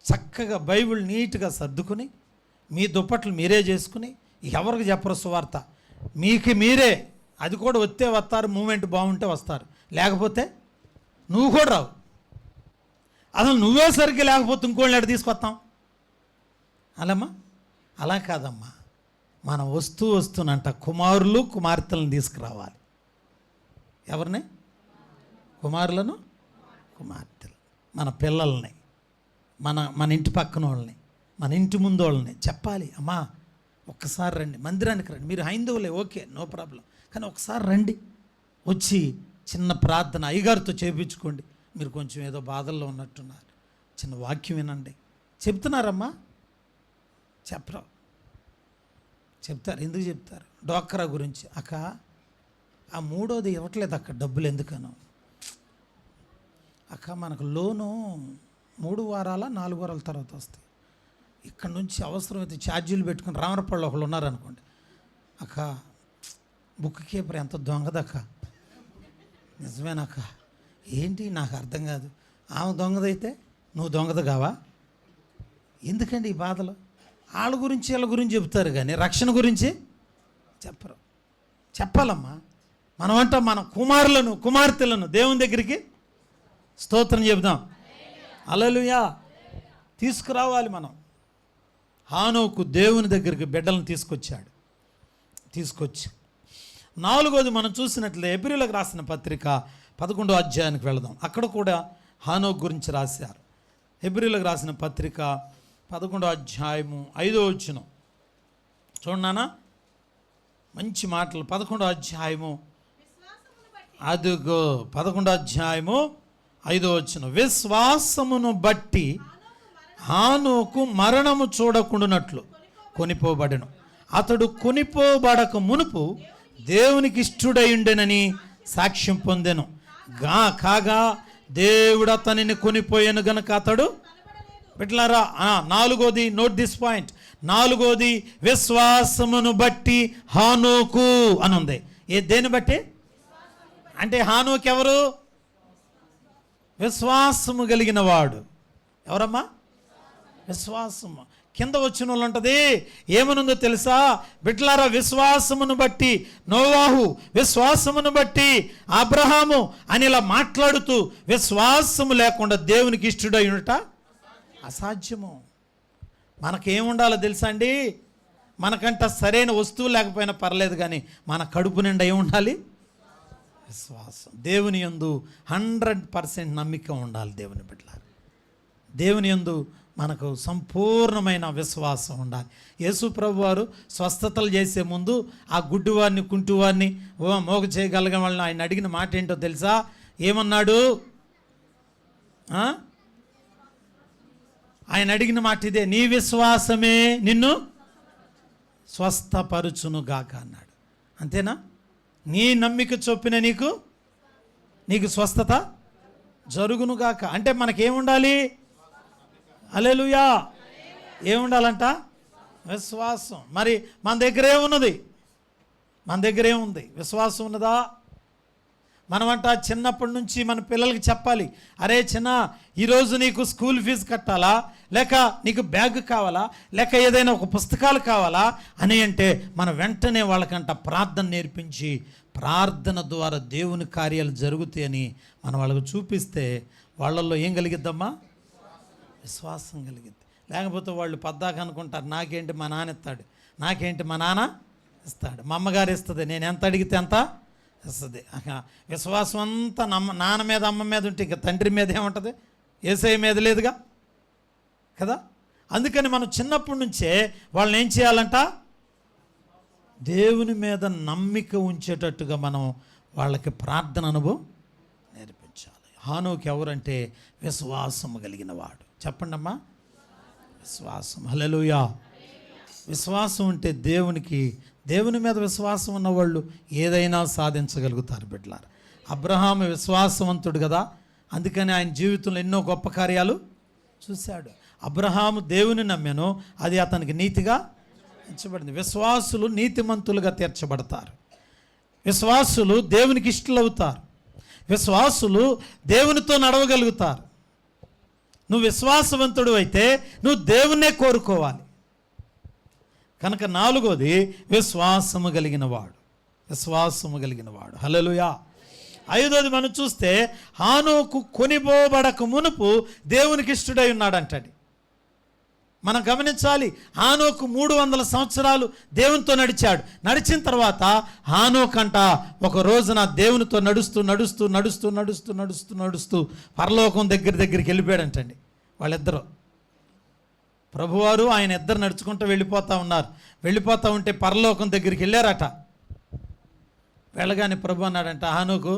A: చక్కగా బైబిల్ నీట్గా సర్దుకుని మీ దుప్పట్లు మీరే చేసుకుని ఎవరికి చెప్పరు సువార్త, మీకు మీరే. అది కూడా వస్తే వస్తారు, మూమెంట్ బాగుంటే వస్తారు, లేకపోతే నువ్వు కూడా రావు. అసలు నువ్వే సరిగ్గా లేకపోతే ఇంకోళ్ళని ఎక్కడ తీసుకొస్తాం? అలామ్మా, అలా కాదమ్మా. మనం వస్తునంట కుమారులు కుమార్తెలను తీసుకురావాలి. ఎవరిని? కుమారులను కుమార్తెలు, మన పిల్లల్ని, మన ఇంటి పక్కన వాళ్ళని, మన ఇంటి ముందు వాళ్ళని చెప్పాలి. అమ్మా ఒక్కసారి రండి, మందిరానికి రండి. మీరు హైందవులే, ఓకే, నో ప్రాబ్లం, కానీ ఒకసారి రండి, వచ్చి చిన్న ప్రార్థన అయ్యగారితో చేయించుకోండి. మీరు కొంచెం ఏదో బాధల్లో ఉన్నట్టున్నారు, చిన్న వాక్యం వినండి. చెప్తున్నారమ్మా? చెప్పరా? చెప్తారు. ఎందుకు చెప్తారు? డోక్రా గురించి. అక్క ఆ మూడోది ఇవ్వట్లేదు అక్క, డబ్బులు ఎందుకనో. అక్క మనకు లోను 3 వారాల 4 వారాల తర్వాత వస్తాయి. ఇక్కడ నుంచి అవసరమైతే ఛార్జీలు పెట్టుకుని రామరపళ్ళు ఒకళ్ళు ఉన్నారనుకోండి. అక్క బుక్ కీపర్ ఎంత దొంగదక్క. నిజమేనక్క. ఏంటి నాకు అర్థం కాదు. ఆమె దొంగదైతే నువ్వు దొంగది కావా? ఎందుకండి ఈ బాధలు? వాళ్ళ గురించి వీళ్ళ గురించి చెప్తారు కానీ రక్షణ గురించి చెప్పరు. చెప్పాలమ్మా. మనమంట మన కుమారులను కుమార్తెలను దేవుని దగ్గరికి స్తోత్రం చెబుదాం. హల్లెలూయా. తీసుకురావాలి మనం. హానోకు దేవుని దగ్గరికి బిడ్డలను తీసుకొచ్చి 4వది మనం చూసినట్లే హెబ్రీయులకు రాసిన పత్రిక 11వ అధ్యాయానికి వెళదాం. అక్కడ కూడా హానోకు గురించి రాశారు. హెబ్రీయులకు రాసిన పత్రిక 11వ అధ్యాయము 5వ వచనం చూడనా, మంచి మాటలు. 11వ అధ్యాయము, అదుగో 11వ అధ్యాయము 5వ వచనం. విశ్వాసమును బట్టి హానోకు మరణము చూడకుండానట్లు కొనిపోబడెను. అతడు కొనిపోబడక మునుపు దేవునికి ఇష్టుడై ఉండెనని సాక్ష్యం పొందెను. కాగా దేవుడు అతనిని కొనిపోయాను గనుక అతడు బిడ్డలారా. 4వది, నోట్ దిస్ పాయింట్. 4వది విశ్వాసమును బట్టి హానోకు అని ఉంది. దేని బట్టి అంటే హానోకు ఎవరు? విశ్వాసము కలిగిన వాడు. ఎవరమ్మా? విశ్వాసము. కింద వచ్చిన వాళ్ళు ఉంటుంది, ఏమనుందో తెలుసా బిడ్డలారా? విశ్వాసమును బట్టి నోవాహు, విశ్వాసమును బట్టి అబ్రహాము అని ఇలా మాట్లాడుతూ విశ్వాసము లేకుండా దేవునికి ఇష్టుడై ఉండట అసాధ్యము. మనకేముండాలో తెలుసా అండి? మనకంట సరైన వస్తువు లేకపోయినా పర్లేదు, కానీ మన కడుపు నిండా ఏముండాలి? విశ్వాసం. దేవుని యందు 100% నమ్మిక ఉండాలి. దేవుని బిడ్డలారా, దేవుని యందు మనకు సంపూర్ణమైన విశ్వాసం ఉండాలి. యేసు ప్రభు వారు స్వస్థతలు చేసే ముందు ఆ గుడ్డివారిని కుంటివారిని మోగ చేయగలిగిన వాళ్ళని ఆయన అడిగిన మాట ఏంటో తెలుసా? ఏమన్నాడు? ఆయన అడిగిన మాట ఇదే, నీ విశ్వాసమే నిన్ను స్వస్థపరుచునుగాక అన్నాడు. అంతేనా? నీ నమ్మిక చొప్పిన నీకు స్వస్థత జరుగునుగాక. అంటే మనకేముండాలి? హల్లెలూయా. ఏముండాలంట? విశ్వాసం. మరి మన దగ్గర ఏమున్నది? మన దగ్గర ఏముంది? విశ్వాసం ఉన్నదా? మనమంట చిన్నప్పటి నుంచి మన పిల్లలకి చెప్పాలి, అరే చిన్న, ఈరోజు నీకు స్కూల్ ఫీజు కట్టాలా, లేక నీకు బ్యాగ్ కావాలా, లేక ఏదైనా ఒక పుస్తకాలు కావాలా అని అంటే మన వెంటనే వాళ్ళకంట ప్రార్థన నేర్పించి ప్రార్థన ద్వారా దేవుని కార్యాలు జరుగుతాయని మనం వాళ్ళకు చూపిస్తే వాళ్ళల్లో ఏం కలిగిద్దమ్మా? విశ్వాసం కలిగిద్ది. లేకపోతే వాళ్ళు పద్దాక అనుకుంటారు, నాకేంటి మా నాన్న ఇస్తాడు, నాకేంటి మా నాన్న ఇస్తాడు, మా అమ్మగారు ఇస్తుంది, నేను ఎంత అడిగితే ఎంత ఇస్తుంది. విశ్వాసం అంతా నాన్న మీద అమ్మ మీద ఉంటే ఇక తండ్రి మీద ఏముంటుంది? యేసయ్య మీద లేదుగా కదా. అందుకని మనం చిన్నప్పటి నుంచే వాళ్ళని ఏం చేయాలంట? దేవుని మీద నమ్మిక ఉంచేటట్టుగా మనం వాళ్ళకి ప్రార్థన అనుభవం నేర్పించాలి. హానోకు ఎవరంటే విశ్వాసం కలిగిన వాడు. చెప్పండి అమ్మా, విశ్వాసం. హల్లెలూయా. విశ్వాసం ఉంటే దేవుని మీద విశ్వాసం ఉన్నవాళ్ళు ఏదైనా సాధించగలుగుతారు బిడ్డలారా. అబ్రహాము విశ్వాసవంతుడు కదా, అందుకని ఆయన జీవితంలో ఎన్నో గొప్ప కార్యాలు చూశాడు. అబ్రహాము దేవుని నమ్మెను, అది అతనికి నీతిగా ఎంచబడింది. విశ్వాసులు నీతిమంతులుగా తీర్చబడతారు. విశ్వాసులు దేవునికి ఇష్టలవుతారు. విశ్వాసులు దేవునితో నడవగలుగుతారు. నువ్వు విశ్వాసవంతుడు అయితే నువ్వు దేవుణ్ణే కోరుకోవాలి. కనుక 4వది విశ్వాసము కలిగిన వాడు. విశ్వాసము కలిగిన వాడు. హల్లెలూయా. 5వది మనం చూస్తే హానోకు కొనిపోబడక మునుపు దేవునికి ఇష్టడై ఉన్నాడంటండి. మనం గమనించాలి, హానోకు 300 సంవత్సరాలు దేవునితో నడిచాడు. నడిచిన తర్వాత హానోకంట ఒక రోజున దేవునితో నడుస్తూ నడుస్తూ నడుస్తూ నడుస్తూ నడుస్తూ నడుస్తూ పరలోకం దగ్గరికి వెళ్ళిపోయాడంటండి. వాళ్ళిద్దరూ, ప్రభువారు ఆయన ఇద్దరు నడుచుకుంటూ వెళ్ళిపోతూ ఉన్నారు. వెళ్ళిపోతూ ఉంటే పరలోకం దగ్గరికి వెళ్ళారట. వెళ్ళగానే ప్రభు అన్నాడంట, హానోకు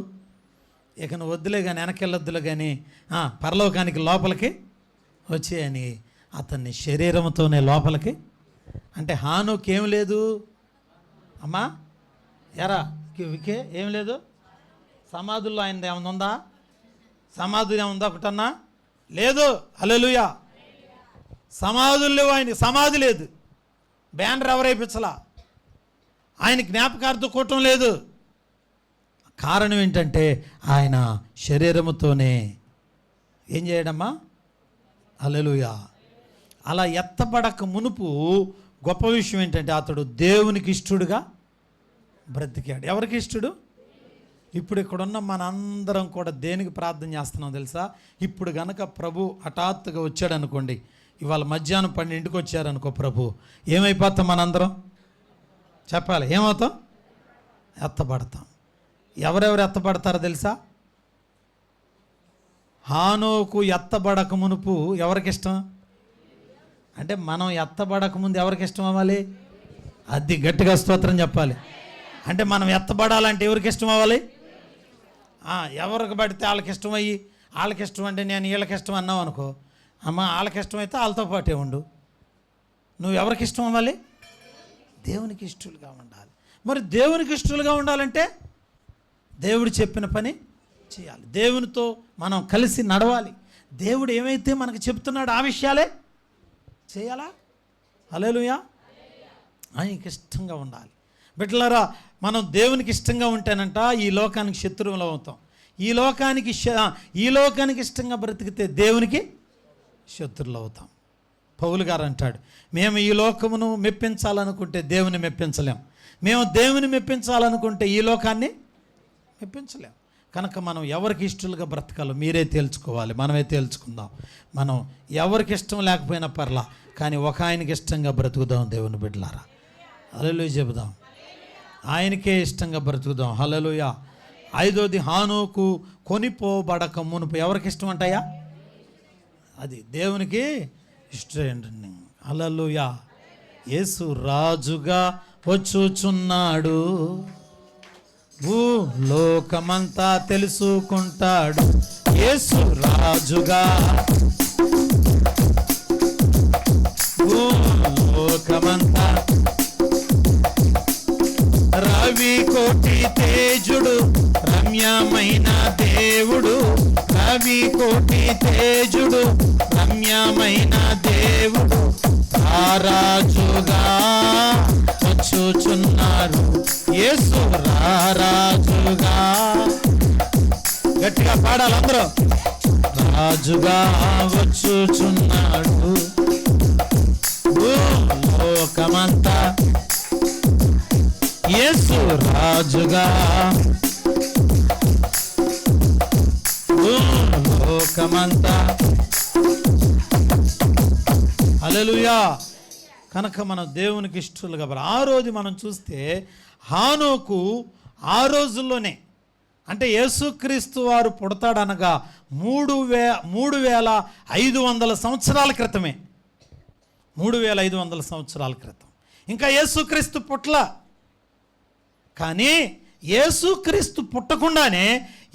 A: ఇక నువ్వు వద్దులే కానీ, వెనకెళ్ళొద్దులే కానీ, పరలోకానికి లోపలికి వచ్చేయని అతన్ని శరీరంతోనే లోపలికి. అంటే హానోకు ఏం లేదు అమ్మా, ఎరా వికే ఏం లేదు. సమాధుల్లో ఆయన ఏమైనా ఉందా? సమాధులు ఏముందా ఒకటన్నా? లేదు. హల్లెలూయా. సమాధులు లేవు, ఆయన సమాధి లేదు. బ్యానర్ ఎవరైపించలా, ఆయన జ్ఞాపకార్థ కూటం లేదు. కారణం ఏంటంటే ఆయన శరీరముతోనే ఏం చేయడమ్మా? హల్లెలూయా. అలా ఎత్తబడక మునుపు గొప్ప విషయం ఏంటంటే అతడు దేవునికి ఇష్టడుగా బ్రతికాడు. ఎవరికి ఇష్టడు? ఇప్పుడు ఇక్కడున్న మనందరం కూడా దేనికి ప్రార్థన చేస్తున్నాం తెలుసా? ఇప్పుడు గనక ప్రభు హఠాత్తుగా వచ్చాడు అనుకోండి, ఇవాళ మధ్యాహ్నం 12ంటికి వచ్చారనుకో ప్రభు, ఏమైపోతాం మనందరం? చెప్పాలి, ఏమవుతాం? ఎత్తబడతాం. ఎవరెవరు ఎత్తబడతారో తెలుసా? హానోకు ఎత్తబడక మునుపు ఎవరికి ఇష్టం? అంటే మనం ఎత్తబడక ముందు ఎవరికి ఇష్టం అవ్వాలి? అది గట్టిగా స్తోత్రం చెప్పాలి. అంటే మనం ఎత్తబడాలంటే ఎవరికి ఇష్టం అవ్వాలి? ఎవరికి పడితే వాళ్ళకి ఇష్టమయ్యి, వాళ్ళకి ఇష్టం అంటే నేను వీళ్ళకి ఇష్టం అన్నావు అనుకో, అమ్మ వాళ్ళకి ఇష్టమైతే వాళ్ళతో పాటే ఉండు. నువ్వు ఎవరికి ఇష్టం అవ్వాలి? దేవునికి ఇష్టలుగా ఉండాలి. మరి దేవునికి ఇష్టలుగా ఉండాలంటే దేవుడు చెప్పిన పని చేయాలి. దేవునితో మనం కలిసి నడవాలి. దేవుడు ఏమైతే మనకు చెప్తున్నాడో ఆ విషయాలే చేయాలా? హల్లెలూయా. ఆయనకి ఇష్టంగా ఉండాలి. బిడ్డలారా, మనం దేవునికి ఇష్టంగా ఉంటేనంట ఈ లోకానికి శత్రువులు అవుతాం. ఈ లోకానికి ఇష్టంగా బ్రతికితే దేవునికి శత్రువులు అవుతాం. పౌలు గారు అంటాడు, మేము ఈ లోకమును మెప్పించాలనుకుంటే దేవుని మెప్పించలేం, మేము దేవుని మెప్పించాలనుకుంటే ఈ లోకాన్ని మెప్పించలేం. కనుక మనం ఎవరికి ఇష్టలుగా బ్రతకాలో మీరే తేల్చుకోవాలి. మనమే తేల్చుకుందాం. మనం ఎవరికి ఇష్టం లేకపోయినా పర్లా, కానీ ఒక ఆయనకి ఇష్టంగా బ్రతుకుదాం. దేవుని బిడ్డలారా, హల్లెలూయా చెబుదాం. ఆయనకే ఇష్టంగా బ్రతుకుదాం. హల్లెలూయా. 5వది హానోకు కొనిపోబడక మునుపు ఎవరికి ఇష్టం అంటాయా? అది దేవునికి ఇష్టం. హల్లెలూయా. యేసు రాజుగా వచ్చుచున్నాడు, భూలోకమంతా తెలుసుకుంటాడు. యేసు రాజుగా భూలోకమంతా, రవి కోటి తేజుడు రమ్యమైన దేవుడు, రవి కోటి తేజుడు రమ్యమైన దేవుడు, రారాజుగా వచ్చుచున్నారు. యేసు రారాజుగా, గట్టిగా పాడాలి అందరూ. రాజుగా వచ్చుచున్నాడు, లోకమంతా యేసు రాజుగా, లోకమంతా. హల్లెలూయా. కనుక మనం దేవునికి ఇష్టలుగా. ఆ రోజు మనం చూస్తే హానోకు ఆ రోజుల్లోనే, అంటే యేసుక్రీస్తు వారు పుడతాడనగా 3500 సంవత్సరాల క్రితమే, 3500 సంవత్సరాల క్రితం ఇంకా యేసుక్రీస్తు పుట్ల. కానీ యేసుక్రీస్తు పుట్టకుండానే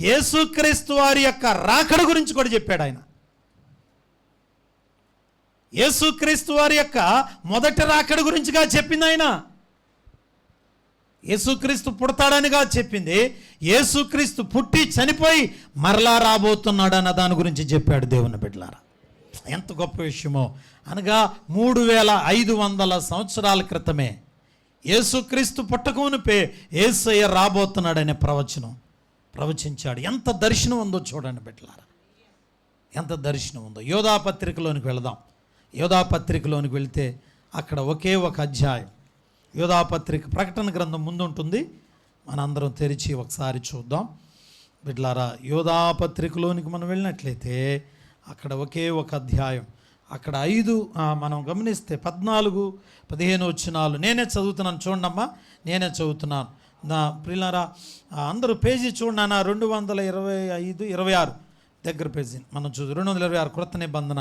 A: యేసుక్రీస్తు వారి యొక్క రాకడ గురించి కూడా చెప్పాడు ఆయన. యేసుక్రీస్తు వారి యొక్క మొదటి రాకడ గురించిగా చెప్పింది ఆయన. యేసుక్రీస్తు పుడతాడనిగా చెప్పింది, యేసుక్రీస్తు పుట్టి చనిపోయి మరలా రాబోతున్నాడు అన్న దాని గురించి చెప్పాడు. దేవుని బిడ్డలారా, ఎంత గొప్ప విషయమో. అనగా 3500 సంవత్సరాల క్రితమే యేసుక్రీస్తు పుట్టకమునుపే యేసయ్య రాబోతున్నాడనే ప్రవచించాడు. ఎంత దర్శనం ఉందో చూడండి బిడ్డలారా, ఎంత దర్శనం ఉందో. యోధా పత్రికలోనికి వెళదాం. యోధా పత్రికలోనికి వెళితే అక్కడ ఒకే ఒక అధ్యాయం, యోధా పత్రిక ప్రకటన గ్రంథం ముందు ఉంటుంది, మనందరం తెరిచి ఒకసారి చూద్దాం బిడ్డలారా. యోధా పత్రికలోనికి మనం వెళ్ళినట్లయితే అక్కడ ఒకే ఒక అధ్యాయం, అక్కడ 5 మనం గమనిస్తే 14, 15 వచనాలు నేనే చదువుతున్నాను. చూడమ్మా, నేనే చదువుతున్నాను. నా ప్రియులారా అందరూ పేజీ చూడన్నా, 225, 26 దగ్గర పేజీ మనం చూద్దాం. 226 క్రొత్త నిబంధన.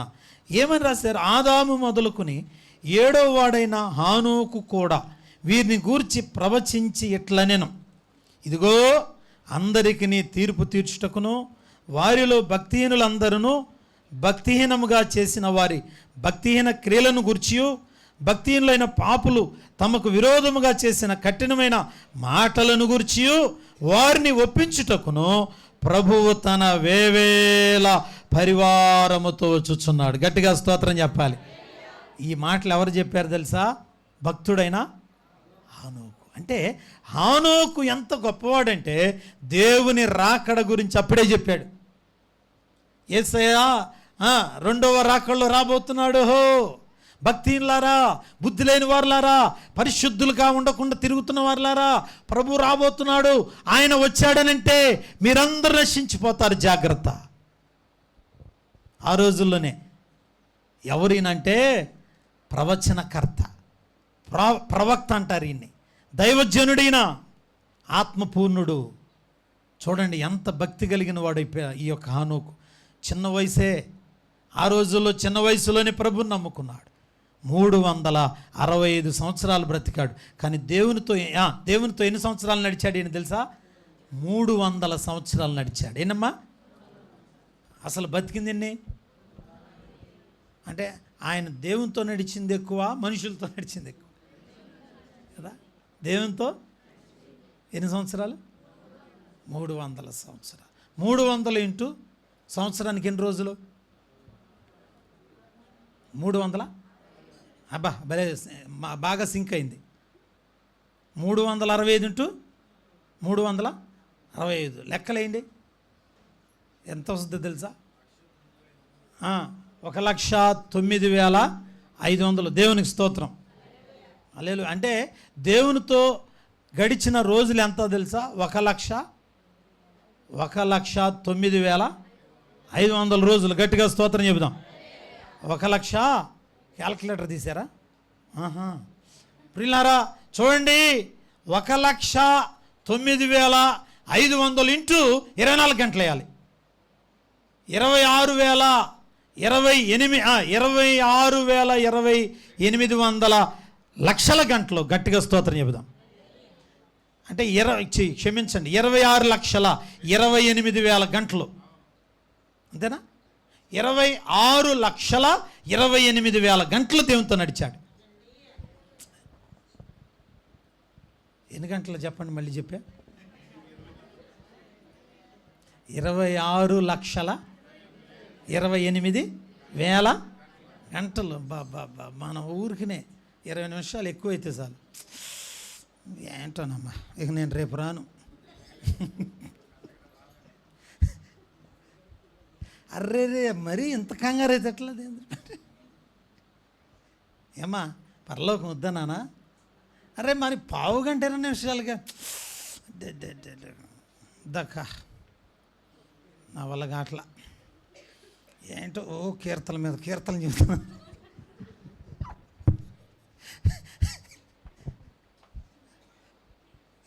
A: ఏమని రాశారు? ఆదాము మొదలుకొని 7వ వాడైన హానోకు కూడా వీరిని గూర్చి ప్రవచించి ఇట్లనెను, ఇదిగో అందరికిని తీర్పు తీర్చుటకును వారిలో భక్తిహీనులందరూ భక్తిహీనముగా చేసిన వారి భక్తిహీన క్రియలను గూర్చియు భక్తిహీనులైన పాపులు తమకు విరోధముగా చేసిన కఠినమైన మాటలను గూర్చియు వారిని ఒప్పించుటకును ప్రభువు తన వేవేల పరివారముతో వచ్చుచున్నాడు. గట్టిగా స్తోత్రం చెప్పాలి. ఈ మాటలు ఎవరు చెప్పారు తెలుసా? భక్తుడైన హానోకు. అంటే హానోకు ఎంత గొప్పవాడంటే దేవుని రాకడ గురించి అప్పుడే చెప్పాడు. యేసయ్య 2వ రాకడలో రాబోతున్నాడు. హో భక్తిలారా, బుద్ధి లేని వారులారా, పరిశుద్ధులుగా ఉండకుండా తిరుగుతున్న వారులారా, ప్రభు రాబోతున్నాడు, ఆయన వచ్చాడనంటే మీరందరూ నశించిపోతారు, జాగ్రత్త. ఆ రోజుల్లోనే ఎవరినంటే ప్రవచనకర్త, ప్రవక్త అంటారు ఈయన్ని, దైవజనుడైన ఆత్మపూర్ణుడు. చూడండి ఎంత భక్తి కలిగిన వాడు ఈ యొక్క హానోకు. చిన్న వయసే, ఆ రోజుల్లో చిన్న వయసులోనే ప్రభుని నమ్ముకున్నాడు. 365 సంవత్సరాలు బ్రతికాడు. కానీ దేవునితో ఎన్ని సంవత్సరాలు నడిచాడు ఈయన తెలుసా? 300 సంవత్సరాలు నడిచాడు. ఏనమ్మా అసలు బతికింది ఎన్ని? అంటే ఆయన దేవునితో నడిచింది ఎక్కువ, మనుషులతో నడిచింది ఎక్కువ కదా. దేవునితో ఎన్ని సంవత్సరాలు? 300 సంవత్సరాలు. 300 ఇంటూ సంవత్సరానికి ఎన్ని రోజులు? 300. అబ్బా భలే బాగా సింక్ అయింది. 365 ఇంటూ 365 లెక్కలేయండి, ఎంత వస్తుందో తెలుసా? 1,09,500. దేవునికి స్తోత్రం. అలేలు. అంటే దేవునితో గడిచిన రోజులు ఎంత తెలుసా? 1,09,500 రోజులు. గట్టిగా స్తోత్రం చెబుదాం. 1,00,000 క్యాల్కులేటర్ తీసారా? ప్రియులారా చూడండి, 1,09,500 ఇంటూ 24 గంటలు వేయాలి. 26,2800 లక్షల గంటలు. గట్టిగా స్తోత్రం చెబుదాం. అంటే 26,28,000 గంటలు. అంతేనా? 26,28,000 గంటలు దేవునితో నడిచాడు. ఎన్ని గంటలు చెప్పండి, మళ్ళీ చెప్పా? 26,28,000 గంటలు. బాబా మన ఊరికినే 20 నిమిషాలు ఎక్కువైతే చాలు. ఏంటోనమ్మా, ఇక నేను రేపు రాను. అర్రే మరీ ఇంత కంగారు అయితే ఎట్లా? ఏమ్మా పరలోకం వద్దా నాన్న? అరే మరి 1/2 గంట 20 నిమిషాలుగా దక్క నా వల్ల అట్లా. ఏంటో కీర్తన మీద కీర్తనలు చెబుతున్నా.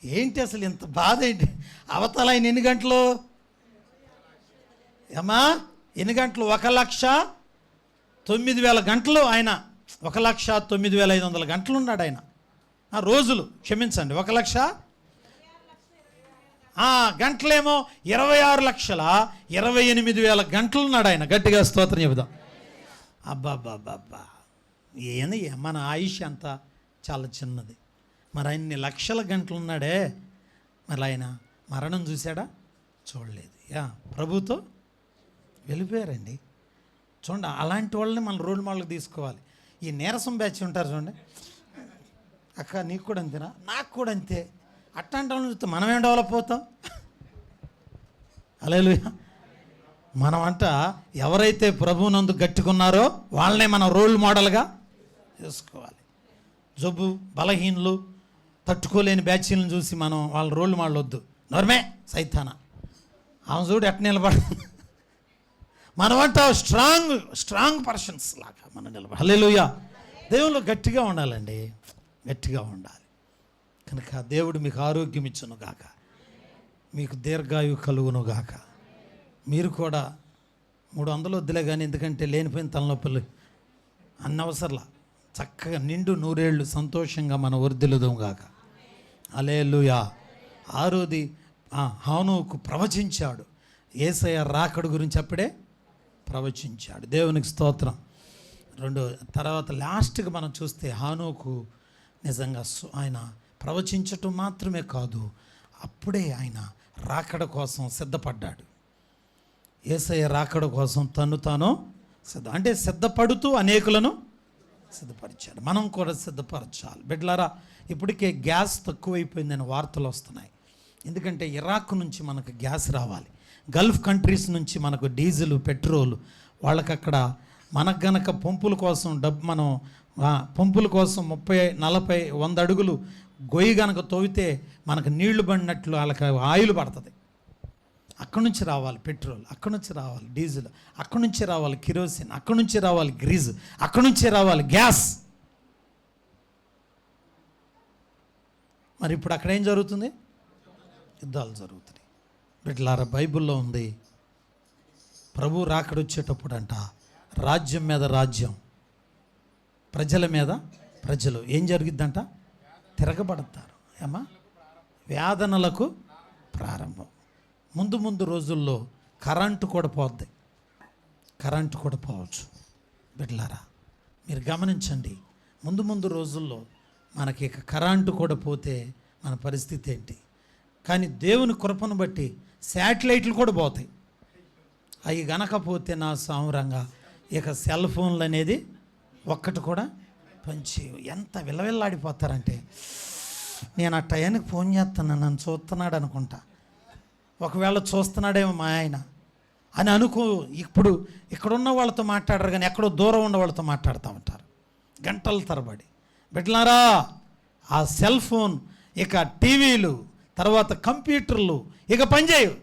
A: ఏంటి అసలు ఇంత బాధ ఏంటి? అవతల ఆయన ఎన్ని గంటలు? ఏమా ఎన్ని గంటలు? 1,09,000 గంటలు. ఆయన 1,09,500 గంటలు ఉన్నాడు ఆయన. రోజులు క్షమించండి, 1,00,000 గంటలేమో 26,28,000 గంటలు ఉన్నాడు ఆయన. గట్టిగా స్తోత్రం చెబుదాం. అబ్బాబ్బాబ్బా, ఏంది మన ఆయుష్ అంతా చాలా చిన్నది. మరి ఆయన్ని లక్షల గంటలు ఉన్నాడే, మరి ఆయన మరణం చూశాడా? చూడలేదు. ప్రభుతో వెళ్ళిపోయారండి. చూడండి, అలాంటి వాళ్ళని మనం రోల్ మోడల్కి తీసుకోవాలి. ఈ నీరసం బ్యాచ్ ఉంటారు చూడండి, అక్క నీకు కూడా అంతేనా, నాకు కూడా అంతే, అట్లాంటి వాళ్ళని చూస్తే మనమేం డెవలప్ అవుతాం? హల్లెలూయా. మనమంట ఎవరైతే ప్రభువునందు గట్టుకున్నారో వాళ్ళనే మనం రోల్ మోడల్గా చేసుకోవాలి. జబ్బు బలహీనులు తట్టుకోలేని బ్యాచీలను చూసి మనం వాళ్ళ రోల్ మోడల్ వద్దు. నోర్మే సైతానా, ఆమె చూడు ఎట్ట నిలబడ, మనమంట స్ట్రాంగ్ పర్సన్స్ లాగా మనం నిలబడ. హల్లెలూయా. దేవుళ్ళు గట్టిగా ఉండాలండి, గట్టిగా ఉండాలి. కనుక దేవుడు మీకు ఆరోగ్యం ఇచ్చును గాక, మీకు దీర్ఘాయువు కలుగును గాక. మీరు కూడా 300 వద్దులే కానీ, ఎందుకంటే లేనిపోయిన తలనొప్పులు అన్నవసరంలా, చక్కగా నిండు నూరేళ్ళు సంతోషంగా మనం వర్ధిల్లుదాం గాక. హల్లెలూయా. ఆరోది హానోకు ప్రవచించాడు, యేసయ్య రాకడ గురించి అప్పుడే ప్రవచించాడు. దేవునికి స్తోత్రం. తర్వాత లాస్ట్కి మనం చూస్తే హానోకు నిజంగా ఆయన ప్రవచించటం మాత్రమే కాదు, అప్పుడే ఆయన రాకడ కోసం సిద్ధపడ్డాడు. యేసయ్య రాకడ కోసం తను తాను అంటే సిద్ధపడుతూ అనేకులను సిద్ధపరిచాడు. మనం కూడా సిద్ధపరచాలి. బిడ్డలారా, ఇప్పటికే గ్యాస్ తక్కువైపోయిందని వార్తలు వస్తున్నాయి. ఎందుకంటే ఇరాక్ నుంచి మనకు గ్యాస్ రావాలి, గల్ఫ్ కంట్రీస్ నుంచి మనకు డీజిల్ పెట్రోల్. వాళ్ళకి అక్కడ మనకు గనక పంపుల కోసం మనం పంపుల కోసం 30, 40, 100 అడుగులు గొయ్యి గనక తోవితే మనకు నీళ్లు పడినట్లు వాళ్ళకి ఆయిల్ పడుతుంది. అక్కడి నుంచి రావాలి పెట్రోల్, అక్కడి నుంచి రావాలి డీజిల్, అక్కడి నుంచి రావాలి కిరోసిన్, అక్కడి నుంచి రావాలి గ్రీజ్, అక్కడి నుంచి రావాలి గ్యాస్. మరి ఇప్పుడు అక్కడ ఏం జరుగుతుంది? యుద్ధాలు జరుగుతున్నాయి. బిడ్డలారా, బైబిల్లో ఉంది, ప్రభు రాకడొచ్చేటప్పుడు అంట రాజ్యం మీద రాజ్యం, ప్రజల మీద ప్రజలు ఏం జరిగిద్దంట? తిరగబడతారు. ఏమా? వేదనలకు ప్రారంభం. ముందు రోజుల్లో కరెంటు కూడా పోద్ది, కరెంటు కూడా పోవచ్చు. బిడ్డలారా, మీరు గమనించండి, ముందు రోజుల్లో మనకి ఇక కరెంటు కూడా పోతే మన పరిస్థితి ఏంటి? కానీ దేవుని కృపను బట్టి శాటిలైట్లు కూడా పోతాయి. అవి గనకపోతే నా సామరంగా ఇక సెల్ ఫోన్లు అనేది ఒక్కటి కూడా పనిచేయవు. ఎంత విలవిల్లాడిపోతారంటే, నేను ఆ టయానికి ఫోన్ చేస్తాను, నన్ను చూస్తున్నాడు అనుకుంటా, ఒకవేళ చూస్తున్నాడేమో మా ఆయన అని అనుకో. ఇప్పుడు ఇక్కడున్న వాళ్ళతో మాట్లాడరు కానీ ఎక్కడో దూరం ఉన్న వాళ్ళతో మాట్లాడుతూ ఉంటారు గంటల తరబడి. బిడ్డలారా, ఆ సెల్ ఫోన్, ఇక టీవీలు, తర్వాత కంప్యూటర్లు ఇక పనిచేయవు.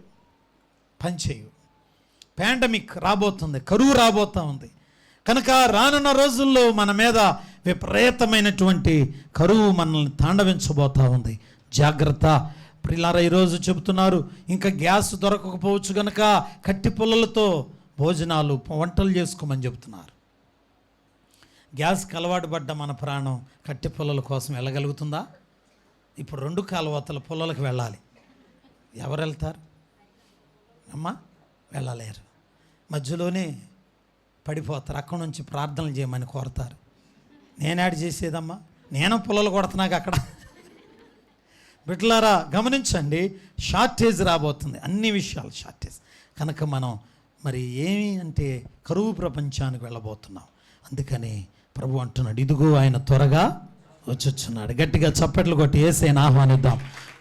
A: పాండమిక్ రాబోతుంది, కరువు రాబోతూ ఉంది. కనుక రానున్న రోజుల్లో మన మీద విపరీతమైనటువంటి కరువు మనల్ని తాండవించబోతూ ఉంది. జాగ్రత్త. ప్రియులారా, ఈరోజు చెబుతున్నారు, ఇంకా గ్యాస్ దొరకకపోవచ్చు కనుక కట్టి పుల్లలతో భోజనాలు వంటలు చేసుకోమని చెబుతున్నారు. గ్యాస్కి అలవాటు పడ్డ మన ప్రాణం కట్టి పుల్లల కోసం వెళ్ళగలుగుతుందా? ఇప్పుడు 2 కాలువతల పుల్లలకు వెళ్ళాలి. ఎవరు వెళ్తారు అమ్మా? వెళ్ళలేరు. మధ్యలోనే పడిపోతారు. అక్కడి నుంచి ప్రార్థనలు చేయమని కోరతారు. నేనాడు చేసేదమ్మా, నేను పుల్లలు కొడుతున్నాక అక్కడ. బిడ్డలారా, గమనించండి, షార్టేజ్ రాబోతుంది, అన్ని విషయాలు షార్టేజ్. కనుక మనం మరి ఏమి అంటే కరువు ప్రపంచానికి వెళ్ళబోతున్నాం. అందుకని ప్రభు అంటున్నాడు, ఇదిగో ఆయన త్వరగా వచ్చుచున్నాడు. గట్టిగా చప్పట్లు కొట్టి యేసయ్యను ఆహ్వానిద్దాం.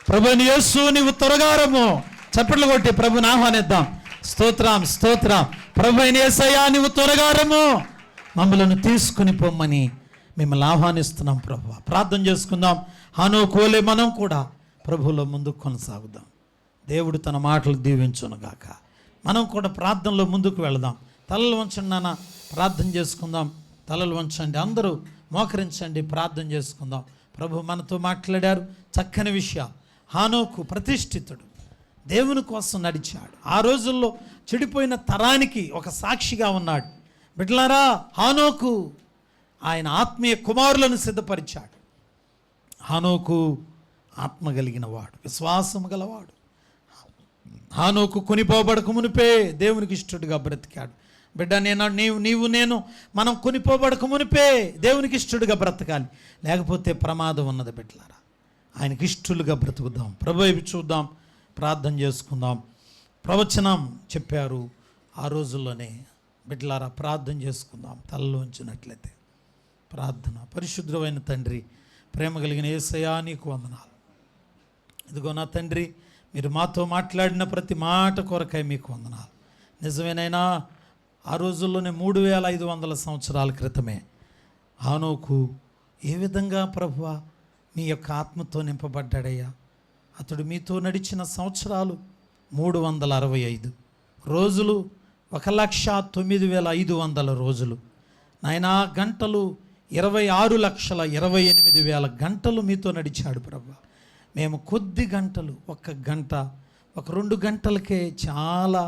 A: ప్రభుని యేసు నీవు త్వరగా రమ్ము. చప్పట్లు కొట్టి ప్రభుని ఆహ్వానిద్దాం. స్తోత్రం, స్తోత్రం. ప్రభు అయిన యేసయ్యా, నీవు త్వరగా రమ్ము, మమ్మలను తీసుకుని పొమ్మని మిమ్మల్ని ఆహ్వానిస్తున్నాం ప్రభు. ప్రార్థన చేసుకుందాం. హానోకోలే మనం కూడా ప్రభువులో ముందుకు కొనసాగుదాం. దేవుడు తన మాటలు దీవించునుగాక. మనం కూడా ప్రార్థనలో ముందుకు వెళదాం. తలలు వంచండి నాన్న, ప్రార్థన చేసుకుందాం. తలలు వంచండి, అందరూ మోకరించండి, ప్రార్థన చేసుకుందాం. ప్రభు మనతో మాట్లాడారు చక్కని విషయాలు. హానోకు ప్రతిష్ఠితుడు, దేవుని కోసం నడిచాడు. ఆ రోజుల్లో చెడిపోయిన తరానికి ఒక సాక్షిగా ఉన్నాడు. బిడ్డలారా, హానోకు ఆయన ఆత్మీయ కుమారులను సిద్ధపరిచాడు. హానోకు ఆత్మ కలిగిన వాడు, విశ్వాసము గలవాడు. హానోకు కొనిపోబడక మునిపే దేవునికి ఇష్టడుగా బ్రతికాడు. బిడ్డ, నేను మనం కొనిపోబడక మునిపే దేవునికి ఇష్టడుగా బ్రతకాలి, లేకపోతే ప్రమాదం ఉన్నది. బిడ్డలారా, ఆయనకి ఇష్టలుగా బ్రతుకుదాం. ప్రభు వైపు చూద్దాం, ప్రార్థన చేసుకుందాం. ప్రవచనం చెప్పారు ఆ రోజుల్లోనే. బిడ్డలారా ప్రార్థన చేసుకుందాం. తలలో ఉంచినట్లయితే ప్రార్థన. పరిశుద్ధమైన తండ్రి, ప్రేమ కలిగిన యేసయ్యా నీకు వందనాలు. ఇదిగో నా తండ్రి, మీరు మాతో మాట్లాడిన ప్రతి మాట కొరకై మీకు వందనాలు. నిజమేనైనా ఆ రోజుల్లోనే 3500 సంవత్సరాల క్రితమే హానోకు ఏ విధంగా ప్రభువా మీ యొక్క ఆత్మతో నింపబడ్డాడయ్యా. అతడు మీతో నడిచిన సంవత్సరాలు 365 రోజులు, 1,09,500 రోజులు. నాయనా గంటలు 26,28,000 గంటలు మీతో నడిచాడు ప్రభువా. మేము కొద్ది గంటలు, 1 గంట, 2 గంటలకే చాలా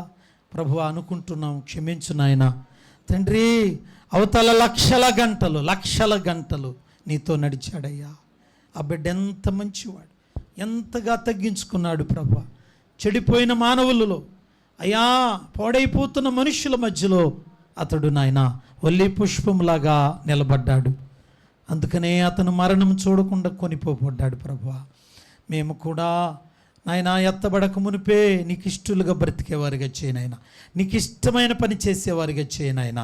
A: ప్రభువా అనుకుంటున్నాం. క్షమించు నాయనా తండ్రి. అవతల లక్షల గంటలు నీతో నడిచాడయ్యా. ఆ బిడ్డ ఎంత మంచివాడు, ఎంతగా తగ్గించుకున్నాడు ప్రభువా. చెడిపోయిన మానవులలో అయ్యా, పాడైపోతున్న మనుషుల మధ్యలో అతడు నాయన వల్లి పుష్పంలాగా నిలబడ్డాడు. అందుకనే అతను మరణం చూడకుండా కొనిపోబడ్డాడు ప్రభువా. మేము కూడా నాయన ఎత్తబడక మునిపే నీకు ఇష్టలుగా బ్రతికేవారిగా చేయనైనా, నీకు ఇష్టమైన పని చేసేవారిగా చేయనైనా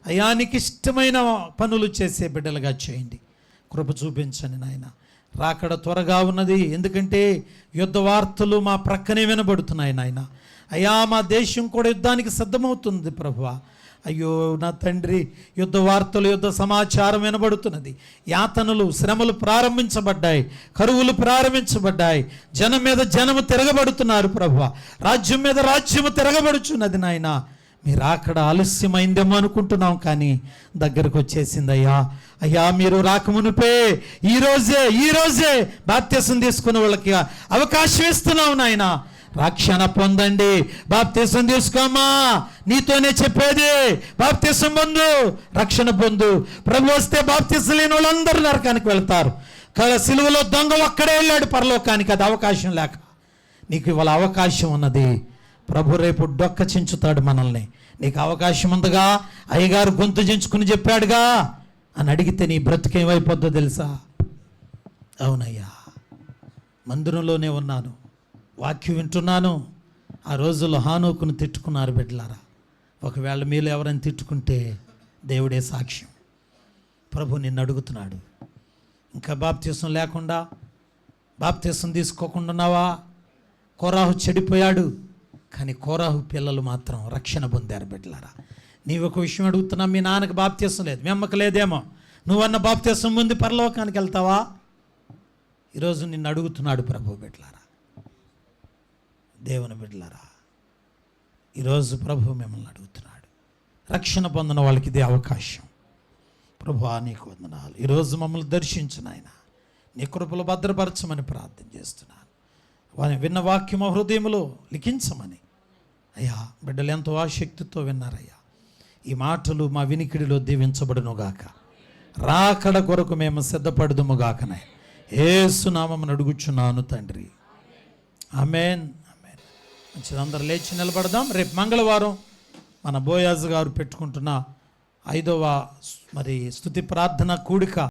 A: అయ్యా. నీకు ఇష్టమైన పనులు చేసే బిడ్డలుగా చేయండి. కృప చూపించండి నాయన. రాకడ త్వరగా ఉన్నది, ఎందుకంటే యుద్ధ వార్తలు మా ప్రక్కనే వినబడుతున్నాయి నాయన. అయ్యా, మా దేశం కూడా యుద్ధానికి సిద్ధమవుతుంది ప్రభువా. అయ్యో నా తండ్రి, యుద్ధ వార్తలు, యుద్ధ సమాచారం వినబడుతున్నది. యాతనలు, శ్రమలు ప్రారంభించబడ్డాయి, కరువులు ప్రారంభించబడ్డాయి. జనం మీద జనము తిరగబడుతున్నారు ప్రభువా. రాజ్యం మీద రాజ్యము తిరగబడుచున్నది నాయన. మీరు అక్కడ ఆలస్యమైందేమో అనుకుంటున్నాం, కానీ దగ్గరకు వచ్చేసిందయ్యా. అయ్యా, మీరు రాకమునుపే ఈరోజే బాప్తిసం తీసుకున్న వాళ్ళకి అవకాశం ఇస్తున్నాం నాయన. రక్షణ పొందండి, బాప్తిసం తీసుకోమ్మా. నీతోనే చెప్పేది, బాప్తిసం పొందు, రక్షణ పొందు. ప్రభు వస్తే బాప్తిసం లేని వాళ్ళందరూ నరకానికి వెళ్తారు. సిలువలో దొంగ ఒక్కడే వెళ్ళాడు పరలోకానికి, అది అవకాశం లేక. నీకు ఇవాళ అవకాశం ఉన్నది. ప్రభు రేపు డొక్క చించుతాడు మనల్ని. నీకు అవకాశం ఉందిగా. అయ్యగారు గొంతు చించుకుని చెప్పాడుగా అని అడిగితే నీ బ్రతుకేమైపోద్దో తెలుసా? అవునయ్యా, మందిరంలోనే ఉన్నాను, వాక్యం వింటున్నాను. ఆ రోజుల్లో హానోకును తిట్టుకున్నారు బిడ్డలారా. ఒకవేళ మీలో ఎవరైనా తిట్టుకుంటే దేవుడే సాక్ష్యం. ప్రభు నిన్ను అడుగుతున్నాడు, ఇంకా బాప్తిసం లేకుండా, బాప్తిసం తీసుకోకుండా ఉన్నావా? కోరాహు చెడిపోయాడు, కానీ కోరాహు పిల్లలు మాత్రం రక్షణ పొందారు బిడ్డలారా. నీవు ఒక విషయం అడుగుతున్నా, మీ నాన్నకి బాప్తిసం లేదు, మీ అమ్మకి లేదేమో, నువ్వన్న బాప్తిసం ముందు పరలోకానికి వెళ్తావా? ఈరోజు నిన్ను అడుగుతున్నాడు ప్రభు. బిడ్డలారా, దేవుని బిడ్డలారా, ఈరోజు ప్రభు మిమ్మల్ని అడుగుతున్నాడు. రక్షణ పొందిన వాళ్ళకి ఇదే అవకాశం. ప్రభువా నీకు వందనాలు. ఈరోజు మమ్మల్ని దర్శించు నాయన, నీ కృపలో భద్రపరచమని ప్రార్థన చేస్తున్నాను. వాని విన్న వాక్యము హృదయంలో లిఖించమని అయ్యా. బిడ్డలు ఎంతో ఆసక్తితో విన్నారయ్యా. ఈ మాటలు మా వినికిడిలో దీవించబడునుగాక. రాకడ కొరకు మేము సిద్ధపడుదుముగాకనే యేసు నామమున అడుగుచున్నాను తండ్రి. ఆమేన్. మంచిది, అందరూ లేచి నిలబడదాం. రేపు మంగళవారం మన బోయాజ్ గారు పెట్టుకుంటున్న 5వ స్తుతి ప్రార్థన కూడిక